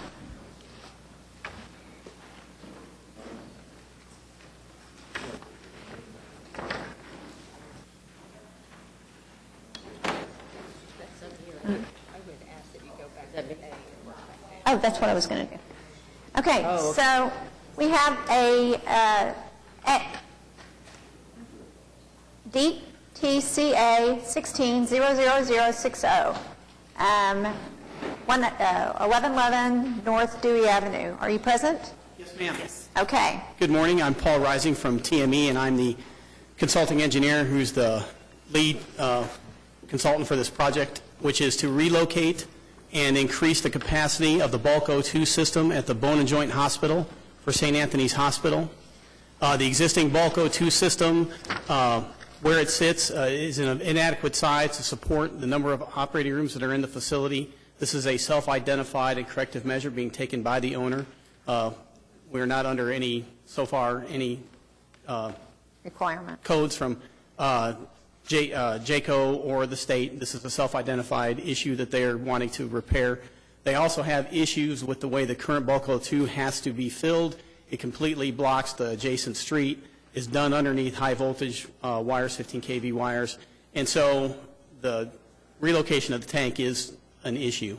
Oh, that's what I was going to do. Okay, so we have a DTCA 16-00060, 1111 North Dewey Avenue. Are you present? Yes, ma'am. Yes. Okay. Good morning. I'm Paul Rising from TME, and I'm the consulting engineer who's the lead consultant for this project, which is to relocate and increase the capacity of the bulk O2 system at the Bone and Joint Hospital for St. Anthony's Hospital. The existing bulk O2 system, where it sits, is in an inadequate size to support the number of operating rooms that are in the facility. This is a self-identified and corrective measure being taken by the owner. We're not under any, so far, any requirement codes from JACO or the state. This is a self-identified issue that they are wanting to repair. They also have issues with the way the current bulk O2 has to be filled. It completely blocks the adjacent street. It's done underneath high voltage wires, 15 kV wires. And so the relocation of the tank is an issue.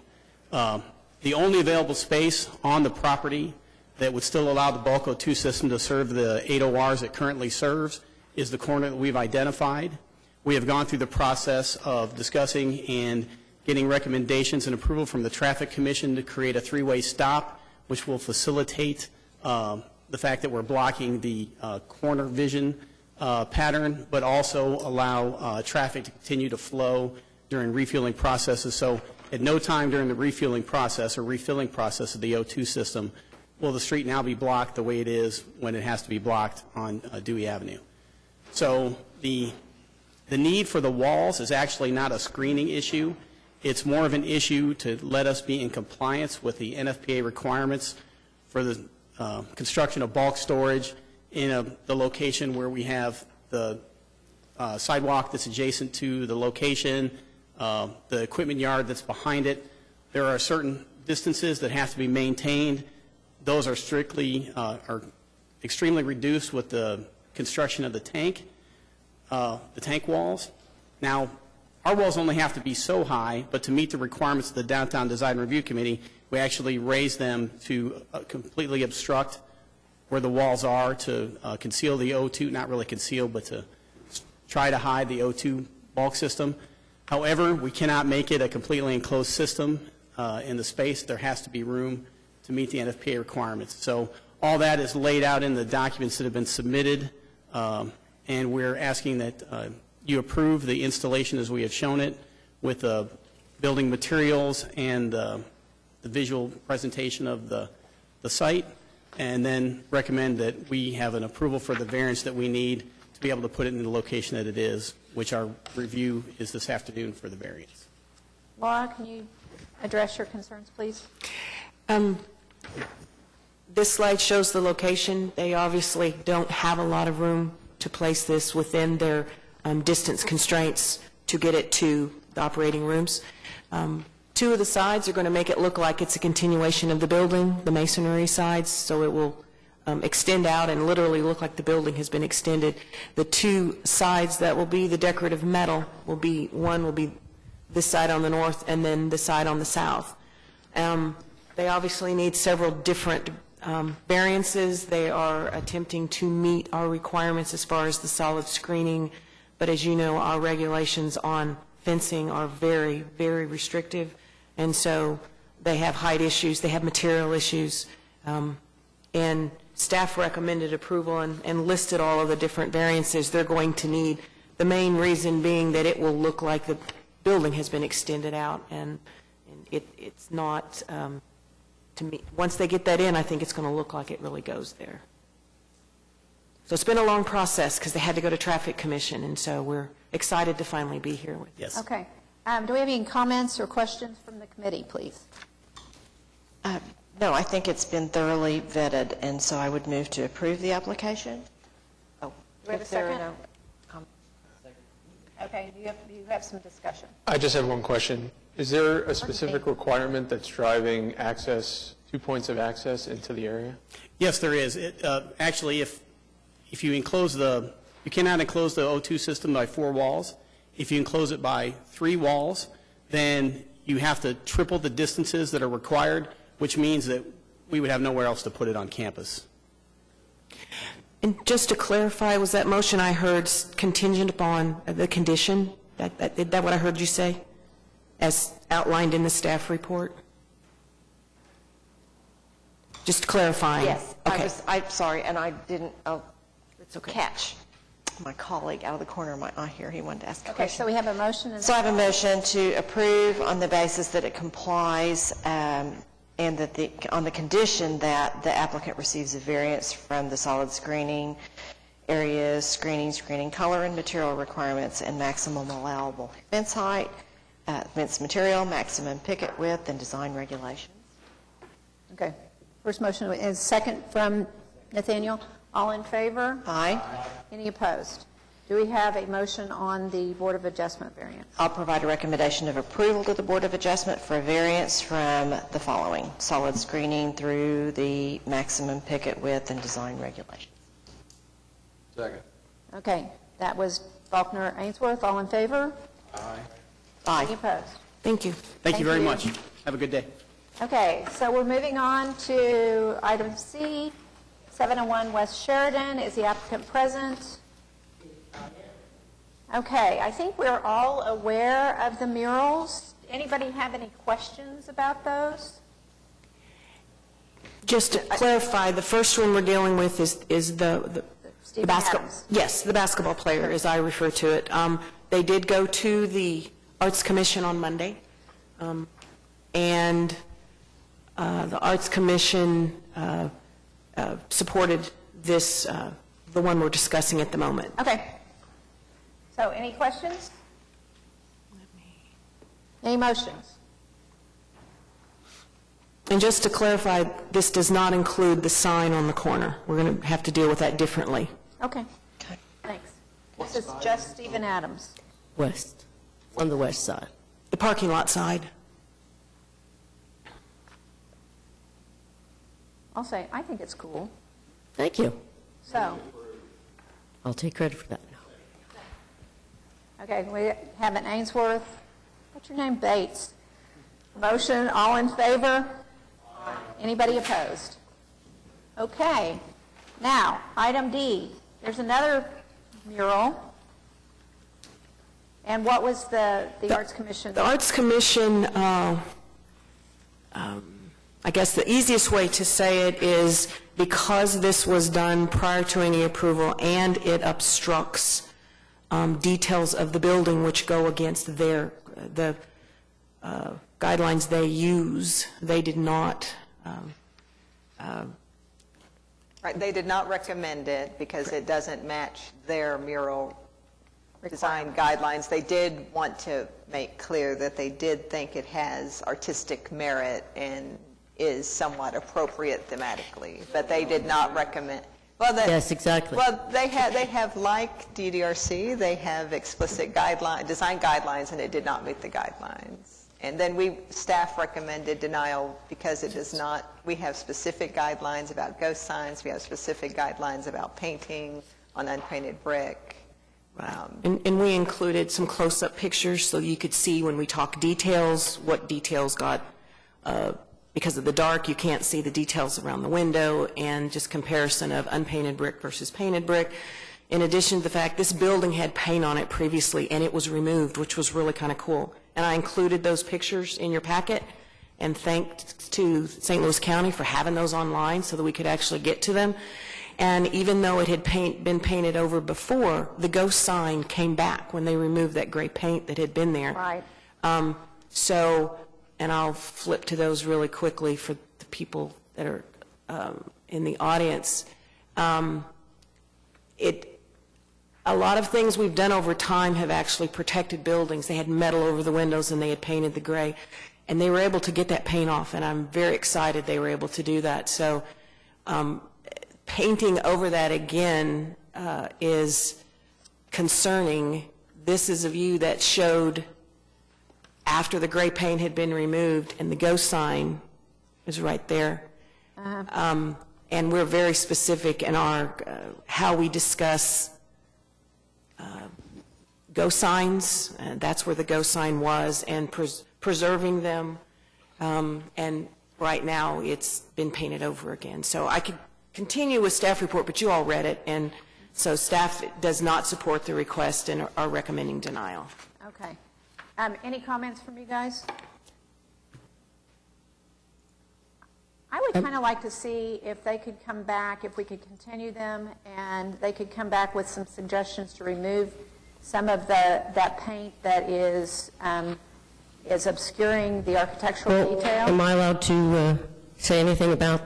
The only available space on the property that would still allow the bulk O2 system to serve the 8 ORs it currently serves is the corner that we've identified. We have gone through the process of discussing and getting recommendations and approval from the Traffic Commission to create a three-way stop, which will facilitate the fact that we're blocking the corner vision pattern, but also allow traffic to continue to flow during refueling processes. So at no time during the refueling process or refilling process of the O2 system will the street now be blocked the way it is when it has to be blocked on Dewey Avenue. So the need for the walls is actually not a screening issue. It's more of an issue to let us be in compliance with the NFPA requirements for the construction of bulk storage in the location where we have the sidewalk that's adjacent to the location, the equipment yard that's behind it. There are certain distances that have to be maintained. Those are strictly, are extremely reduced with the construction of the tank walls. Now, our walls only have to be so high, but to meet the requirements of the Downtown Design Review Committee, we actually raise them to completely obstruct where the walls are to conceal the O2, not really conceal, but to try to hide the O2 bulk system. However, we cannot make it a completely enclosed system in the space. There has to be room to meet the NFPA requirements. So all that is laid out in the documents that have been submitted, and we're asking that you approve the installation as we have shown it with the building materials and the visual presentation of the site, and then recommend that we have an approval for the variance that we need to be able to put it in the location that it is, which our review is this afternoon for the variance. Laura, can you address your concerns, please? This slide shows the location. They obviously don't have a lot of room to place this within their distance constraints to get it to the operating rooms. Two of the sides are going to make it look like it's a continuation of the building, the masonry sides, so it will extend out and literally look like the building has been extended. The two sides that will be the decorative metal will be, one will be this side on the north and then the side on the south. They obviously need several different variances. They are attempting to meet our requirements as far as the solid screening, but as you know, our regulations on fencing are very, very restrictive, and so they have height issues, they have material issues, and staff recommended approval and listed all of the different variances they're going to need, the main reason being that it will look like the building has been extended out, and it's not to me, once they get that in, I think it's going to look like it really goes there. So it's been a long process because they had to go to Traffic Commission, and so we're excited to finally be here with you. Yes. Okay. Do we have any comments or questions from the committee, please? No, I think it's been thoroughly vetted, and so I would move to approve the application. Oh, Do we have a if there are second? no comments. Okay, you have some discussion. I just have one question. Is there a specific requirement that's driving access, 2 points of access into the area? Yes, there is. Actually, if you enclose you cannot enclose the O2 system by 4 walls. If you enclose it by 3 walls, then you have to triple the distances that are required, which means that we would have nowhere else to put it on campus. And just to clarify, was that motion I heard contingent upon the condition? Is that what I heard you say, as outlined in the staff report? Just clarifying. Yes, Okay. I'm sorry, and I didn't catch my colleague out of the corner of my eye here. He wanted to ask a Okay, question. so we have a motion. And So I have a motion to approve on the basis that it complies and that on the condition that the applicant receives a variance from the solid screening areas, screening color and material requirements, and maximum allowable fence height, fence material, maximum picket width, and design regulations. Okay. First motion is second from Nathaniel. All in favor? Aye. Any opposed? Do we have a motion on the Board of Adjustment variance? I'll provide a recommendation of approval to the Board of Adjustment for a variance from the following: solid screening through the maximum picket width and design regulations. Second. Okay, that was Faulkner Ainsworth. All in favor? Aye. Any opposed? Thank you. Thank you very much. Have a good day. Okay, so we're moving on to item C, 701 West Sheridan. Is the applicant present? Okay, I think we're all aware of the murals. Anybody have any questions about those? Just to clarify, the first one we're dealing with is the Stephen basketball. Adams. Yes, the basketball player, as I refer to it. They did go to the Arts Commission on Monday, and the Arts Commission supported this, the one we're discussing at the moment. Okay. So any questions? Any motions? And just to clarify, this does not include the sign on the corner. We're going to have to deal with that differently. Okay. Thanks. This is just Stephen Adams. West, on the west side. The parking lot side. I'll say, I think it's cool. Thank you. So, I'll take credit for that. okay, we have an Ainsworth. What's your name? Bates. Motion, all in favor? Anybody opposed? Okay. Now, item D. There's another mural. And what was the Arts Commission? The Arts Commission, I guess the easiest way to say it is because this was done prior to any approval and it obstructs details of the building which go against the guidelines they use, they did not. Right, they did not recommend it because it doesn't match their mural design guidelines. They did want to make clear that they did think it has artistic merit and is somewhat appropriate thematically, but they did not recommend. Well, Yes, exactly. Well, they have like DDRC, they have explicit design guidelines, and it did not meet the guidelines. And then staff recommended denial because it does not. We have specific guidelines about ghost signs. We have specific guidelines about painting on unpainted brick. And we included some close-up pictures so you could see when we talk details, what details got, because of the dark, you can't see the details around the window, and just comparison of unpainted brick versus painted brick. In addition to the fact this building had paint on it previously, and it was removed, which was really kind of cool. And I included those pictures in your packet, and thanks to St. Louis County for having those online so that we could actually get to them. And even though it had been painted over before, the ghost sign came back when they removed that gray paint that had been there. Right. So and I'll flip to those really quickly for the people that are in the audience. A lot of things we've done over time have actually protected buildings. They had metal over the windows and they had painted the gray, and they were able to get that paint off, and I'm very excited they were able to do that. So painting over that again is concerning. This is a view that showed after the gray paint had been removed, and the ghost sign is right there. And we're very specific in our how we discuss ghost signs, and that's where the ghost sign was, and preserving them. And right now, it's been painted over again. So I could continue with staff report, but you all read it, and so staff does not support the request and are recommending denial. Okay. Any comments from you guys? I would kind of like to see if they could come back, if we could continue them, and they could come back with some suggestions to remove some of that paint that is obscuring the architectural detail. Am I allowed to say anything about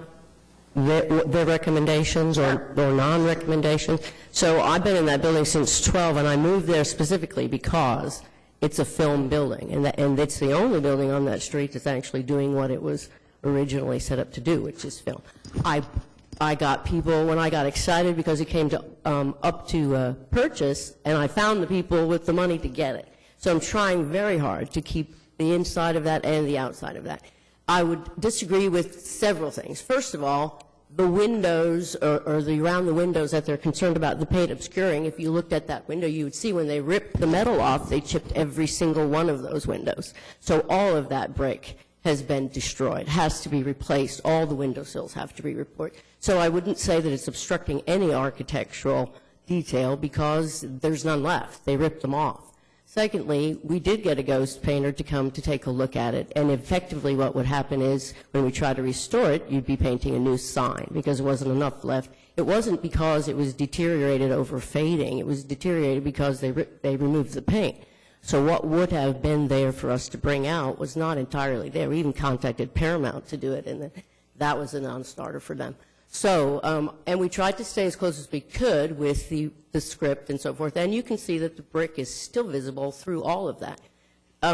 their recommendations or non-recommendations? So I've been in that building since 12, and I moved there specifically because it's a film building, and it's the only building on that street that's actually doing what it was originally set up to do, which is film. I got people, when I got excited because it came to up to purchase, and I found the people with the money to get it. So I'm trying very hard to keep the inside of that and the outside of that. I would disagree with several things. First of all, the windows or the around the windows that they're concerned about the paint obscuring, if you looked at that window, you would see when they ripped the metal off, they chipped every single one of those windows. So all of that brick has been destroyed, has to be replaced. All the windowsills have to be replaced. So I wouldn't say that it's obstructing any architectural detail because there's none left. They ripped them off. Secondly, we did get a ghost painter to come to take a look at it, and effectively what would happen is when we try to restore it, you'd be painting a new sign because there wasn't enough left. It wasn't because it was deteriorated over fading. It was deteriorated because they removed the paint. So what would have been there for us to bring out was not entirely there. We even contacted Paramount to do it, and that was a non-starter for them. So, and we tried to stay as close as we could with the script and so forth, and you can see that the brick is still visible through all of that.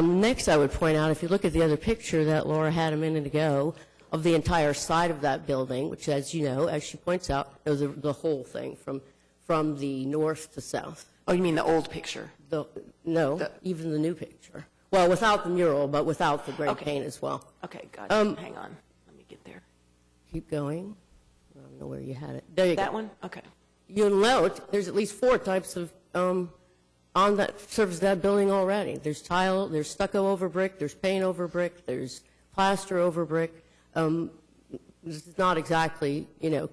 Next, I would point out, if you look at the other picture that Laura had a minute ago of the entire side of that building, which, as you know, as she points out, is the whole thing from the north to south. Oh, you mean the old picture? Even the new picture. Well, without the mural, but without the gray paint as well. Okay, got it. Hang on. Let me get there. Keep going. I don't know where you had it. There you go. That one? Okay. You'll note there's at least 4 types of on that surface of that building already. There's tile, there's stucco over brick, there's paint over brick, there's plaster over brick. This is not exactly,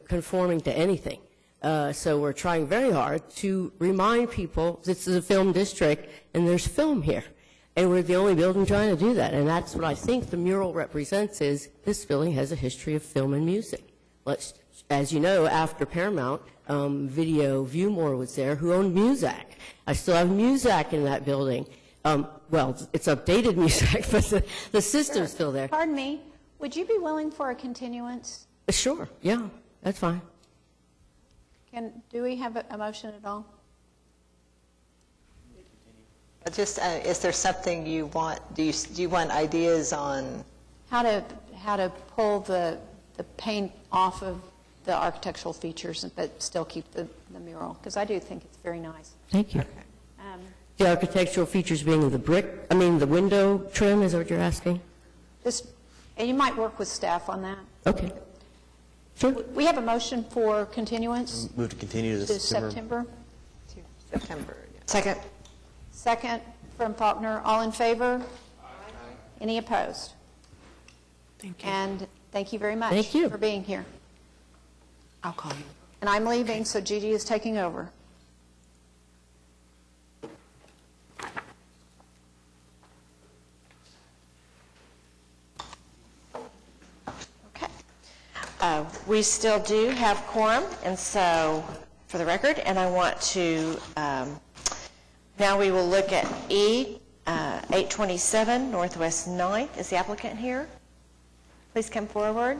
conforming to anything. So we're trying very hard to remind people this is a film district and there's film here. And we're the only building trying to do that. And that's what I think the mural represents is this building has a history of film and music. As you know, after Paramount, Video Viewmore was there, who owned Muzak. I still have Muzak in that building. Well, it's updated Muzak, but the system's still there. Pardon me, would you be willing for a continuance? Sure, yeah, that's fine. Do we have a motion at all? Just, is there something you want, do you want ideas on? How to pull the paint off of the architectural features but still keep the mural, because I do think it's very nice. Thank you. The architectural features being the window trim, is that what you're asking? And you might work with staff on that. Okay. Sure. We have a motion for continuance. Move to continue to September. Second. Second from Faulkner. All in favor? Aye. Any opposed? Thank you. And thank you very much Thank you. for being here. I'll call you. And I'm leaving, so Gigi is taking over. We still do have quorum, and so, for the record, and I want to, now we will look at E, 827 Northwest 9th. Is the applicant here? Please come forward.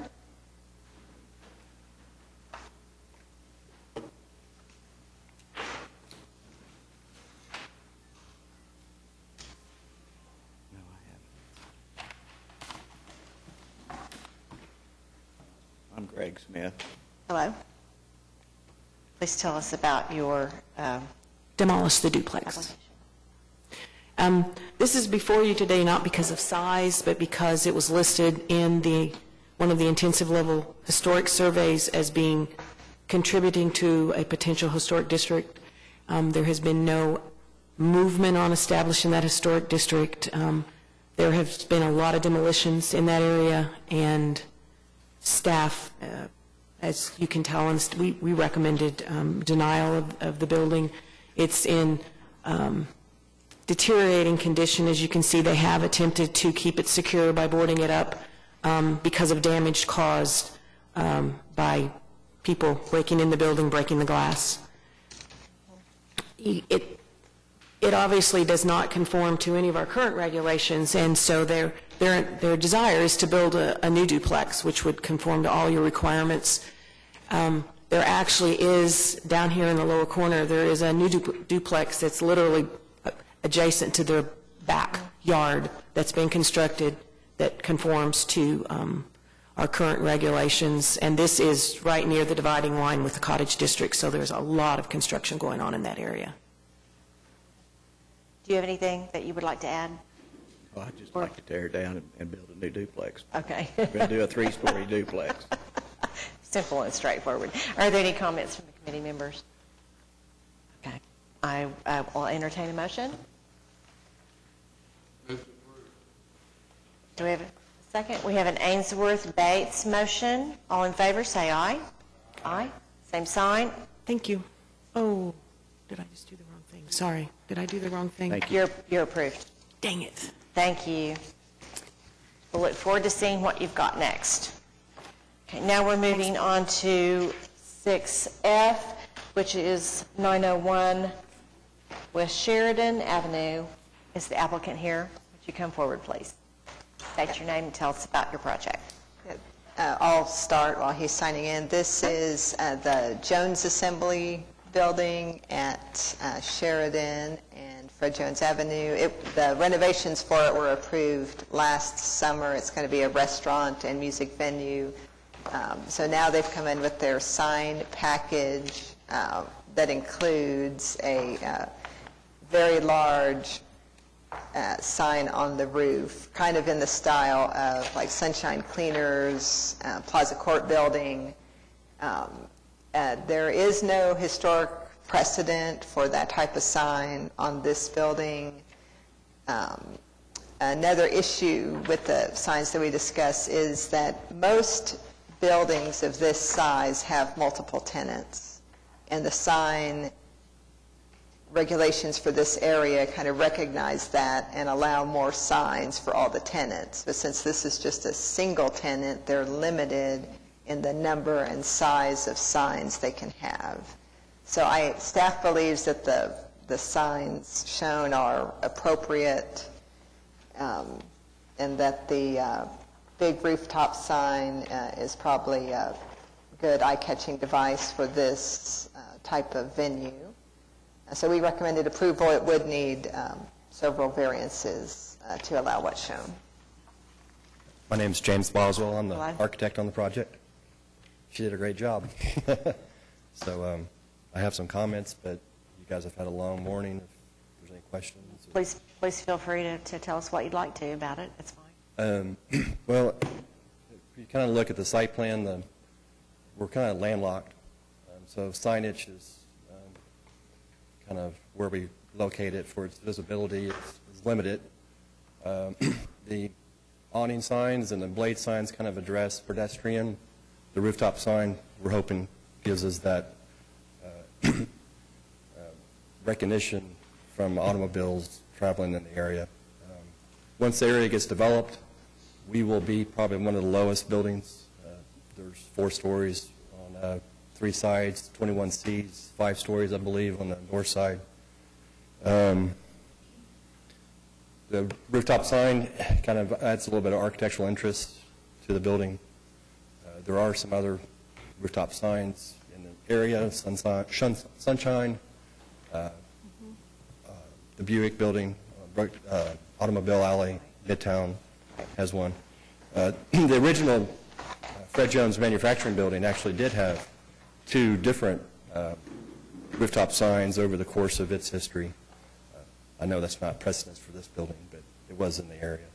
I'm Greg Smith. Hello. Please tell us about your Demolish the duplex. This is before you today not because of size, but because it was listed in one of the intensive level historic surveys as being contributing to a potential historic district. There has been no movement on establishing that historic district. There has been a lot of demolitions in that area, and staff, as you can tell, we recommended denial of the building. It's in deteriorating condition. As you can see, they have attempted to keep it secure by boarding it up because of damage caused by people breaking in the building, breaking the glass. It obviously does not conform to any of our current regulations, and so their desire is to build a new duplex, which would conform to all your requirements. There actually is, down here in the lower corner, there is a new duplex that's literally adjacent to their backyard that's been constructed that conforms to our current regulations, and this is right near the dividing line with the cottage district, so there's a lot of construction going on in that area. Do you have anything that you would like to add? Well, I'd just like to tear it down and build a new duplex. Okay. We're going to do a 3-story duplex. Simple and straightforward. Are there any comments from the committee members? Okay. I will entertain a motion. Do we have a second? We have an Ainsworth Bates motion. All in favor, say aye. Aye. Same sign. Thank you. Oh, did I just do the wrong thing? Sorry. Did I do the wrong thing? Thank you. You're approved. Dang it. Thank you. We'll look forward to seeing what you've got next. Okay, now we're moving on to 6F, which is 901 West Sheridan Avenue. Is the applicant here? Would you come forward, please? State your name and tell us about your project. I'll start while he's signing in. This is the Jones Assembly Building at Sheridan and Fred Jones Avenue. The renovations for it were approved last summer. It's going to be a restaurant and music venue. So now they've come in with their sign package that includes a very large sign on the roof, kind of in the style of like Sunshine Cleaners, Plaza Court Building. There is no historic precedent for that type of sign on this building. Another issue with the signs that we discuss is that most buildings of this size have multiple tenants, and the sign regulations for this area kind of recognize that and allow more signs for all the tenants. But since this is just a single tenant, they're limited in the number and size of signs they can have. So staff believes that the signs shown are appropriate, and that the big rooftop sign is probably a good eye-catching device for this type of venue. So we recommended approval. It would need several variances to allow what's shown. My name is James Boswell. I'm the architect on the project. She did a great job. So I have some comments, but you guys have had a long morning. If there's any questions. Please feel free to tell us what you'd like to about it. It's fine. Well, if you kind of look at the site plan, we're kind of landlocked. So signage is kind of where we locate it for its visibility is limited. The awning signs and the blade signs kind of address pedestrian. The rooftop sign, we're hoping, gives us that recognition from automobiles traveling in the area. Once the area gets developed, we will be probably one of the lowest buildings. There's 4 stories on 3 sides, 21 Cs, 5 stories, I believe, on the north side. The rooftop sign kind of adds a little bit of architectural interest to the building. There are some other rooftop signs in the area, Sunshine, the Buick Building, Automobile Alley, Midtown has one. The original Fred Jones Manufacturing Building actually did have 2 different rooftop signs over the course of its history. I know that's not precedence for this building, but it was in the area.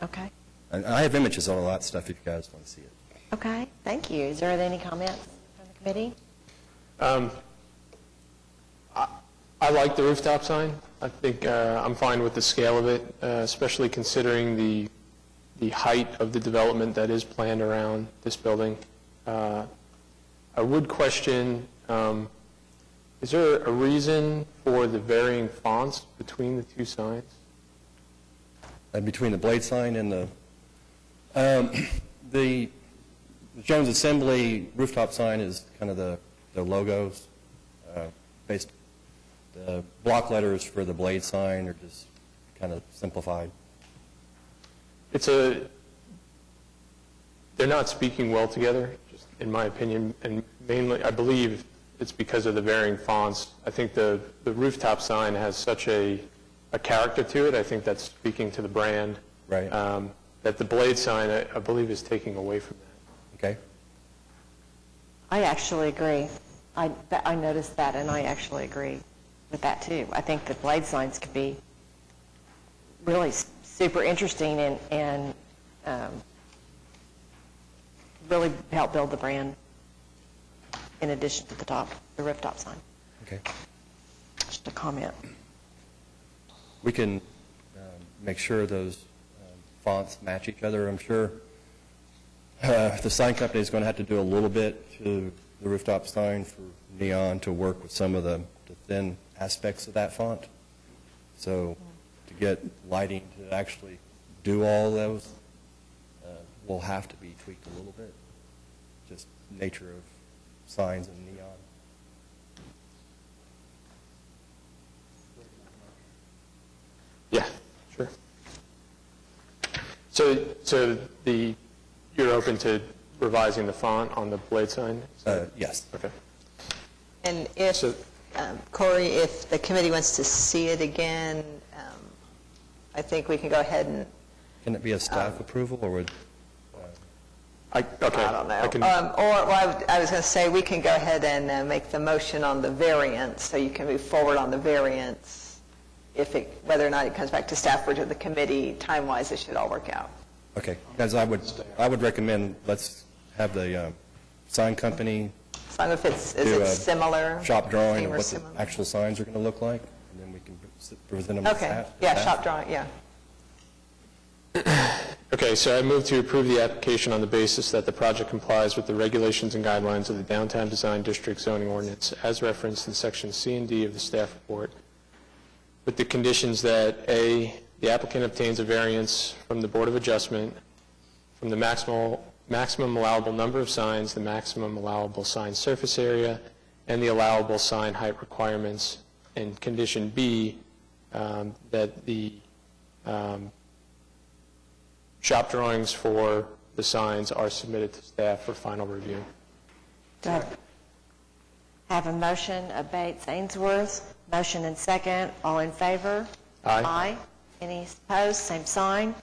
Okay. And I have images on all that stuff if you guys want to see it. Okay, thank you. Is there any comments from the committee? I like the rooftop sign. I think I'm fine with the scale of it, especially considering the height of the development that is planned around this building. I would question, is there a reason for the varying fonts between the 2 signs? Between the blade sign and the Jones Assembly rooftop sign is kind of the logos. The block letters for the blade sign are just kind of simplified. They're not speaking well together, just in my opinion, and mainly, I believe it's because of the varying fonts. I think the rooftop sign has such a character to it. I think that's speaking to the brand. Right. That the blade sign, I believe, is taking away from that. Okay. I actually agree. I noticed that, and I actually agree with that, too. I think the blade signs could be really super interesting and really help build the brand in addition to the rooftop sign. Okay. Just a comment. We can make sure those fonts match each other. I'm sure the sign company is going to have to do a little bit to the rooftop sign for neon to work with some of the thin aspects of that font. So to get lighting to actually do all those will have to be tweaked a little bit. Just nature of signs and neon. Yeah, sure. So you're open to revising the font on the blade sign? Yes. Okay. And if, Corey, if the committee wants to see it again, I think we can go ahead and... Can it be a staff approval, or would... I don't know. I was going to say, we can go ahead and make the motion on the variance, so you can move forward on the variance. Whether or not it comes back to staff or to the committee, time-wise, it should all work out. Okay, because I would recommend, let's have the sign company As long as it's, is it similar? shop drawing Same of or what similar? the actual signs are going to look like, and then we can present them to Okay, staff. yeah, shop drawing, yeah. Okay, so I move to approve the application on the basis that the project complies with the regulations and guidelines of the Downtown Design District zoning ordinance as referenced in section C and D of the staff report, with the conditions that A, the applicant obtains a variance from the Board of Adjustment from the maximum allowable number of signs, the maximum allowable sign surface area, and the allowable sign height requirements. And condition B, that the shop drawings for the signs are submitted to staff for final review. Do I have a motion of Bates Ainsworth? Motion and second. All in favor? Aye. Aye. Any opposed? Same sign.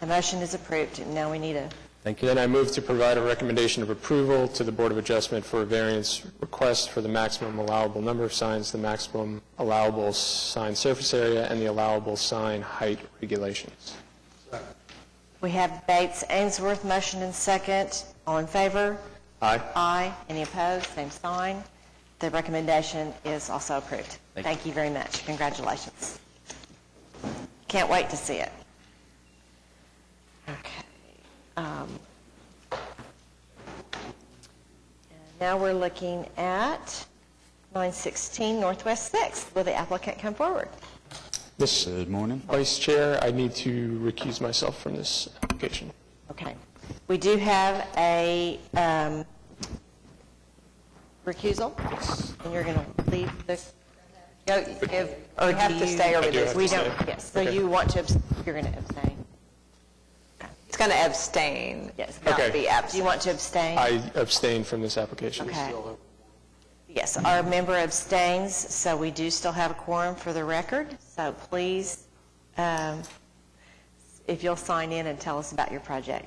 The motion is approved. And now we need a... Thank you. Then I move to provide a recommendation of approval to the Board of Adjustment for a variance request for the maximum allowable number of signs, the maximum allowable sign surface area, and the allowable sign height regulations. We have Bates Ainsworth, motion and second. All in favor? Aye. Aye. Any opposed? Same sign. The recommendation is also approved. Thank you very much. Congratulations. Can't wait to see it. Okay. And now we're looking at 916 Northwest 6th. Will the applicant come forward? Good morning. Vice Chair, I need to recuse myself from this application. Okay. We do have a recusal, and you're going to leave the... Or have to stay or revisit? We don't, yes. So Okay. you want to, you're going to abstain? It's going to abstain, Yes. not Okay. be Do you absent. want to abstain? I abstain from this application. Okay. Yes, our member abstains, so we do still have a quorum for the record. So please, if you'll sign in and tell us about your project.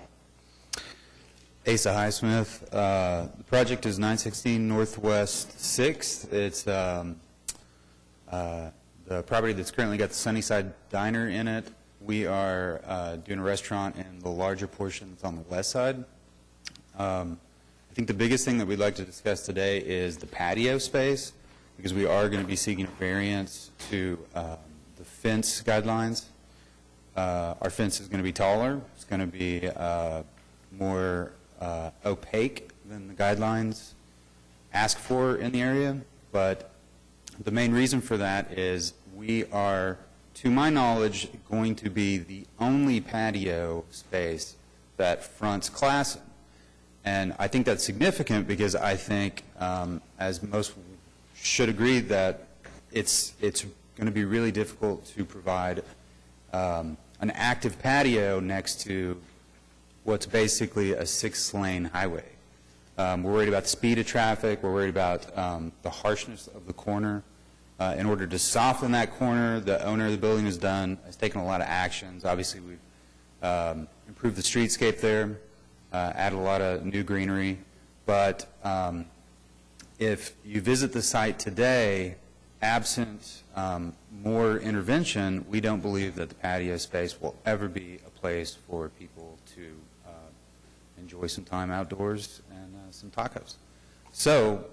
Asa Highsmith. The project is 916 Northwest 6th. It's the property that's currently got the Sunnyside Diner in it. We are doing a restaurant in the larger portion that's on the west side. I think the biggest thing that we'd like to discuss today is the patio space, because we are going to be seeking a variance to the fence guidelines. Our fence is going to be taller. It's going to be more opaque than the guidelines ask for in the area. But the main reason for that is we are, to my knowledge, going to be the only patio space that fronts Classen. And I think that's significant because I think, as most should agree, that it's going to be really difficult to provide an active patio next to what's basically a 6-lane highway. We're worried about the speed of traffic. We're worried about the harshness of the corner. In order to soften that corner, the owner of the building has taken a lot of actions. Obviously, we've improved the streetscape there, added a lot of new greenery. But if you visit the site today, absent more intervention, we don't believe that the patio space will ever be a place for people to enjoy some time outdoors and some tacos. So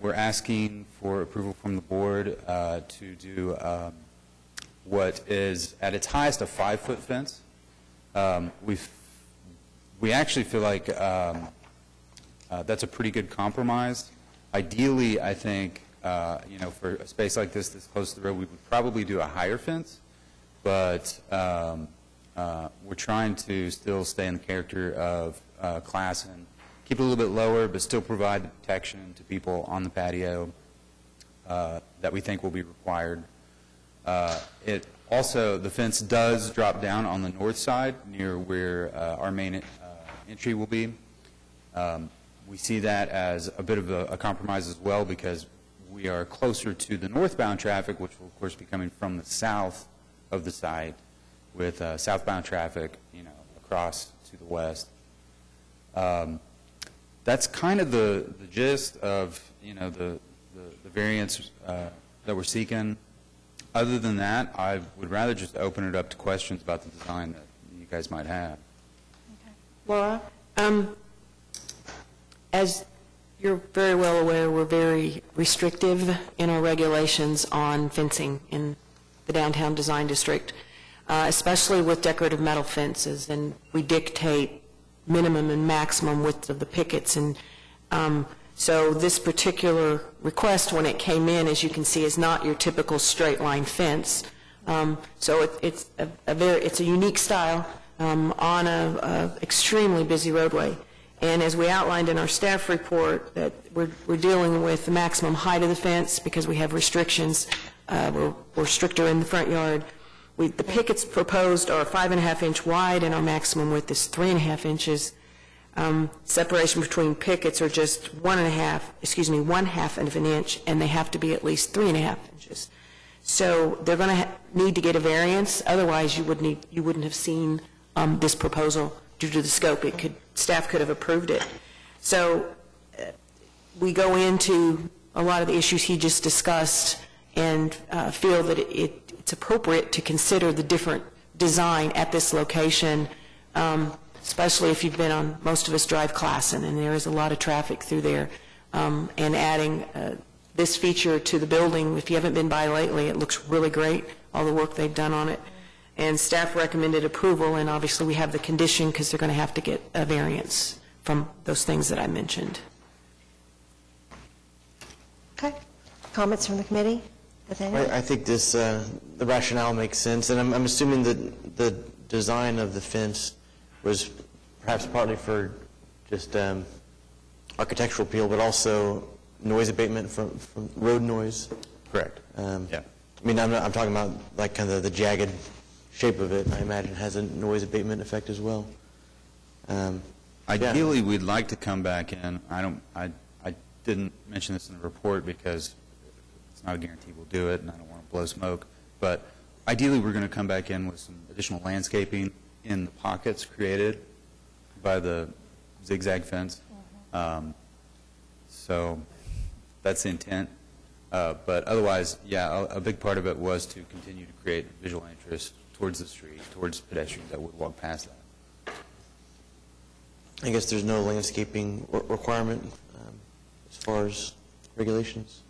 we're asking for approval from the board to do what is at its highest a 5-foot fence. We actually feel like that's a pretty good compromise. Ideally, I think, for a space like this close to the road, we would probably do a higher fence, but we're trying to still stay in the character of Classen, keep it a little bit lower, but still provide the protection to people on the patio that we think will be required. It also, the fence does drop down on the north side near where our main entry will be. We see that as a bit of a compromise as well, because we are closer to the northbound traffic, which will, of course, be coming from the south of the site, with southbound traffic, across to the west. That's kind of the gist of, the variance that we're seeking. Other than that, I would rather just open it up to questions about the design that you guys might have. Laura, as you're very well aware, we're very restrictive in our regulations on fencing in the downtown design district, especially with decorative metal fences, and we dictate minimum and maximum width of the pickets. And so this particular request, when it came in, as you can see, is not your typical straight line fence. So it's a unique style on a extremely busy roadway. And as we outlined in our staff report, that we're dealing with the maximum height of the fence because we have restrictions. We're stricter in the front yard. The pickets proposed are 5.5-inch wide, and our maximum width is 3.5 inches. Separation between pickets are just 1/2 of an inch, and they have to be at least 3.5 inches. So they're going to need to get a variance. Otherwise, you wouldn't have seen this proposal due to the scope. Staff could have approved it. So we go into a lot of the issues he just discussed and feel that it's appropriate to consider the different design at this location, especially if you've been on, most of us drive Classen, and there is a lot of traffic through there. And adding this feature to the building, if you haven't been by lately, it looks really great, all the work they've done on it. And staff recommended approval, and obviously we have the condition because they're going to have to get a variance from those things that I mentioned. Okay. Comments from the committee? Nathaniel? I think the rationale makes sense, and I'm assuming that the design of the fence was perhaps partly for just architectural appeal, but also noise abatement from road noise. Correct. Yeah. I mean, I'm talking about like kind of the jagged shape of it, I imagine has a noise abatement effect as well. Ideally, we'd like to come back in. I didn't mention this in the report because it's not a guarantee we'll do it, and I don't want to blow smoke. But ideally, we're going to come back in with some additional landscaping in the pockets created by the zigzag fence. So that's the intent. But otherwise, yeah, a big part of it was to continue to create visual interest towards the street, towards pedestrians that would walk past that. I guess there's no landscaping requirement as far as regulations?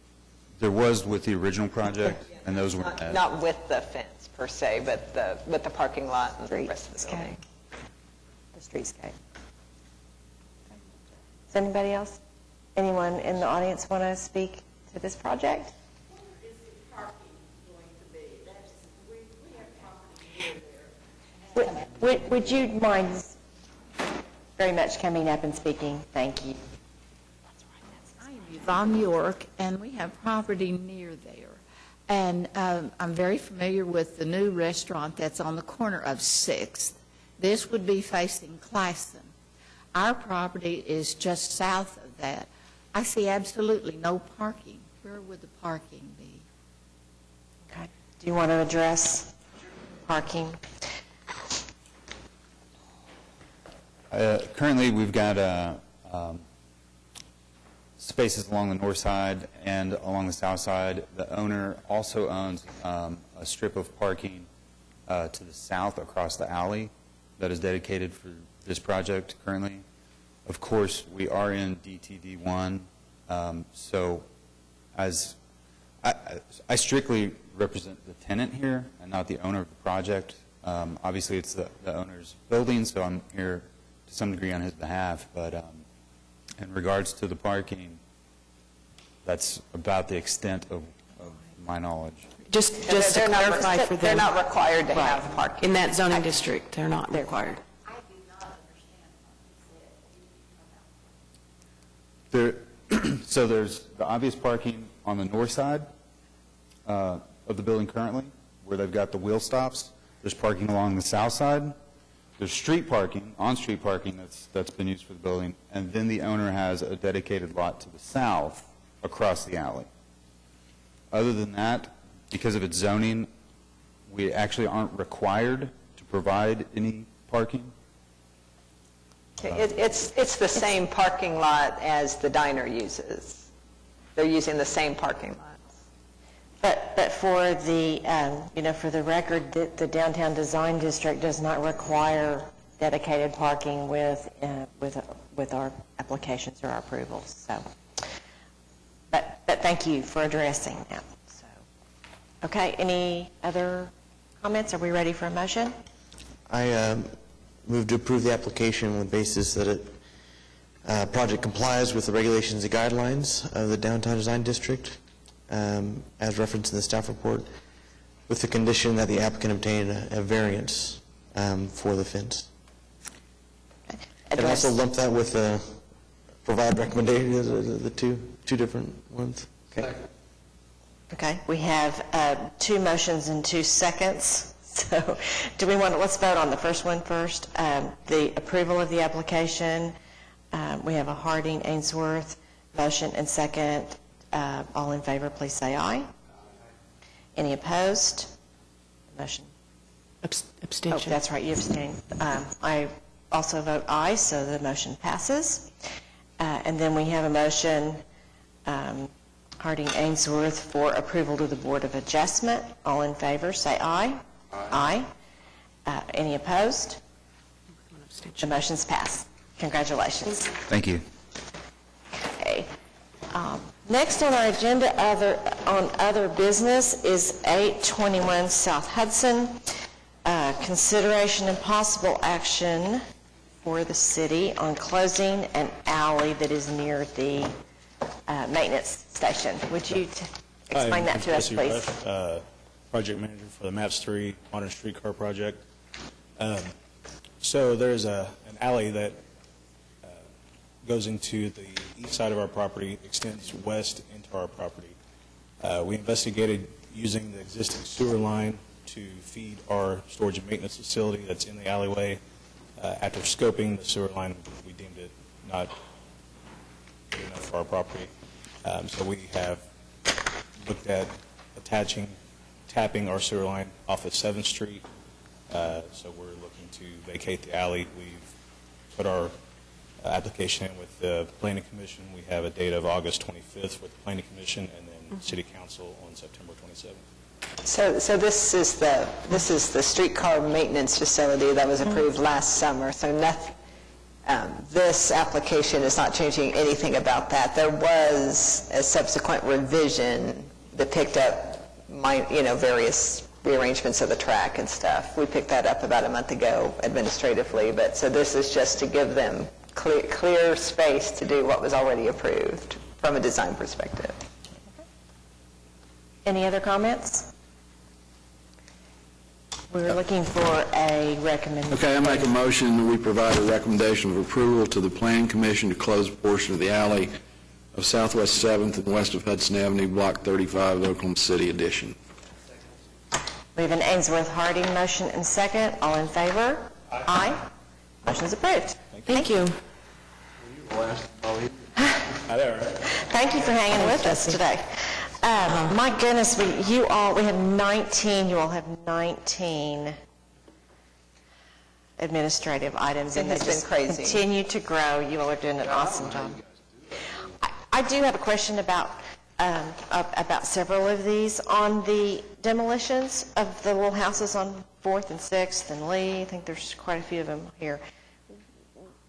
There was with the original project, and those were met. Not with the fence per se, but with the parking lot and the rest of the building. The streetscape. Does anybody else, anyone in the audience want to speak to this project? Would you mind very much coming up and speaking? Thank you. I am Yvonne York, and we have property near there. And I'm very familiar with the new restaurant that's on the corner of 6th. This would be facing Classen. Our property is just south of that. I see absolutely no parking. Where would the parking be? Okay. Do you want to address parking? Currently, we've got spaces along the north side and along the south side. The owner also owns a strip of parking to the south across the alley that is dedicated for this project currently. Of course, we are in DTD1, so as I strictly represent the tenant here and not the owner of the project. Obviously, it's the owner's building, so I'm here to some degree on his behalf, but in regards to the parking, that's about the extent of my knowledge. Just to clarify for them. They're not required to have parking. In that zoning district, they're not required. So there's the obvious parking on the north side of the building currently, where they've got the wheel stops. There's parking along the south side. There's street parking, on-street parking that's been used for the building, and then the owner has a dedicated lot to the south across the alley. Other than that, because of its zoning, we actually aren't required to provide any parking. It's the same parking lot as the diner uses. They're using the same parking lots. But for the, for the record, the downtown design district does not require dedicated parking with our applications or our approvals. So, but thank you for addressing that. So, okay. Any other comments? Are we ready for a motion? I move to approve the application on the basis that it project complies with the regulations and guidelines of the downtown design district, as referenced in the staff report, with the condition that the applicant obtain a variance for the fence. And also lump that with provide recommendations, the two different ones. Okay. Okay. We have 2 motions in 2 seconds. So do we want to, let's vote on the first one first. The approval of the application. We have a Harding Ainsworth motion and second. All in favor, please say aye. Any opposed? Motion. Abstention. Oh, that's right, you abstained. I also vote aye, so the motion passes. And then we have a motion, Harding Ainsworth, for approval to the Board of Adjustment. All in favor, say aye. Aye. Any opposed? The motion's passed. Congratulations. Thank you. Okay. Next on our agenda on other business is 821 South Hudson. Consideration and possible action for the city on closing an alley that is near the maintenance station. Would you explain that to us, please? Project manager for the MAPS 3 Modern Streetcar Project. So there's an alley that goes into the east side of our property, extends west into our property. We investigated using the existing sewer line to feed our storage and maintenance facility that's in the alleyway. After scoping the sewer line, we deemed it not good enough for our property. So we have looked at tapping our sewer line off of 7th Street. So we're looking to vacate the alley. We've put our application in with the Planning Commission. We have a date of August 25th with the Planning Commission, and then City Council on September 27th. So this is the streetcar maintenance facility that was approved last summer, so nothing, this application is not changing anything about that. There was a subsequent revision that picked up various rearrangements of the track and stuff. We picked that up about a month ago administratively, but so this is just to give them clear space to do what was already approved from a design perspective. Any other comments? We're looking for a recommendation. Okay, I make a motion that we provide a recommendation of approval to the Planning Commission to close a portion of the alley of Southwest 7th and west of Hudson Avenue, Block 35, Oklahoma City Edition. We have an Ainsworth Harding motion and second. All in favor? Aye. Motion is approved. Thank you. Thank you for hanging with us today. My goodness, we have 19, you all have 19 administrative items. It has been crazy. Continue to grow. You all are doing an awesome job. I do have a question about several of these. On the demolitions of the little houses on 4th and 6th and Lee, I think there's quite a few of them here.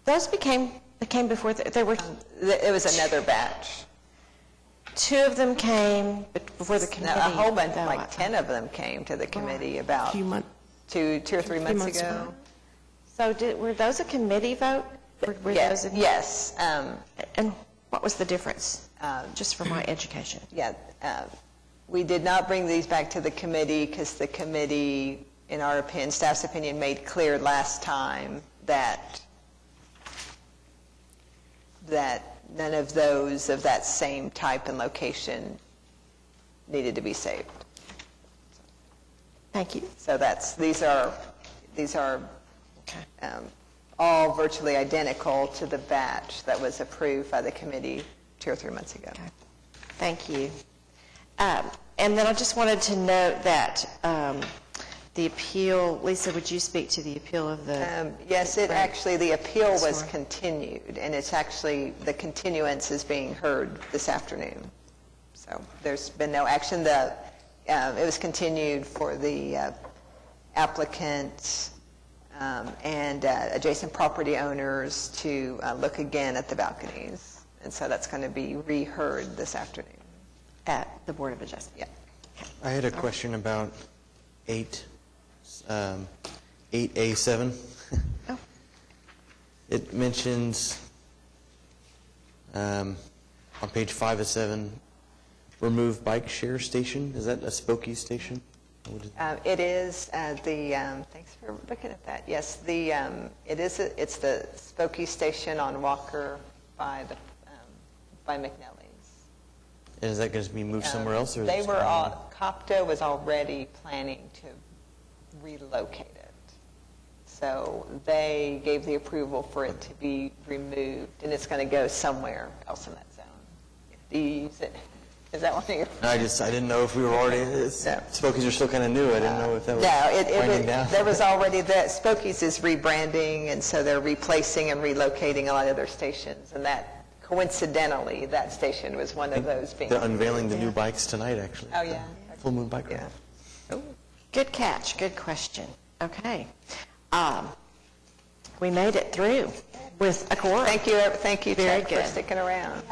Those came before, there were... It was another batch. 2 of them came before the committee. A whole bunch, like 10 of them came to the committee about 2 or 3 months ago. So were those a committee vote? Yes. And what was the difference, just for my education? Yeah. We did not bring these back to the committee because the committee, in our opinion, staff's opinion, made clear last time that none of those of that same type and location needed to be saved. Thank you. So these are all virtually identical to the batch that was approved by the committee 2 or 3 months ago. Okay. Thank you. And then I just wanted to note that the appeal, Lisa, would you speak to the appeal of the... Yes, the appeal was continued, and it's actually, the continuance is being heard this afternoon. So there's been no action. It was continued for the applicant and adjacent property owners to look again at the balconies. And so that's going to be reheard this afternoon. At the Board of Adjustment. Yeah. I had a question about 8A7. Oh. It mentions on page 5 of 7, remove bike share station. Is that a Spokey station? It is thanks for looking at that. Yes, it's the Spokey station on Walker by McNelly's. And is that going to be moved somewhere else? Or COPTA was already planning to relocate it. So they gave the approval for it to be removed, and it's going to go somewhere else in that zone. Do you use it? Is that one of your... I didn't know if we were already... Spokey's are still kind of new. I didn't know if that was winding down. There was already... Spokey's is rebranding, and so they're replacing and relocating a lot of their stations, and that... Coincidentally, that station was one of those being... They're unveiling the new bikes tonight, actually. Oh, yeah. Full Moon Bike Ride. Yeah. Good catch. Good question. Okay. We made it through with a quorum. Thank you, Very Ted, good. for sticking around.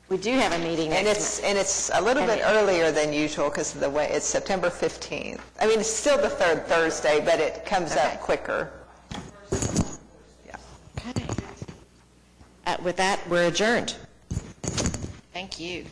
We do have a meeting next And it's a little bit earlier than usual because of the way it's September 15th. I mean, it's still the third Thursday, but it comes up quicker. Okay. With that, we're adjourned. Thank you.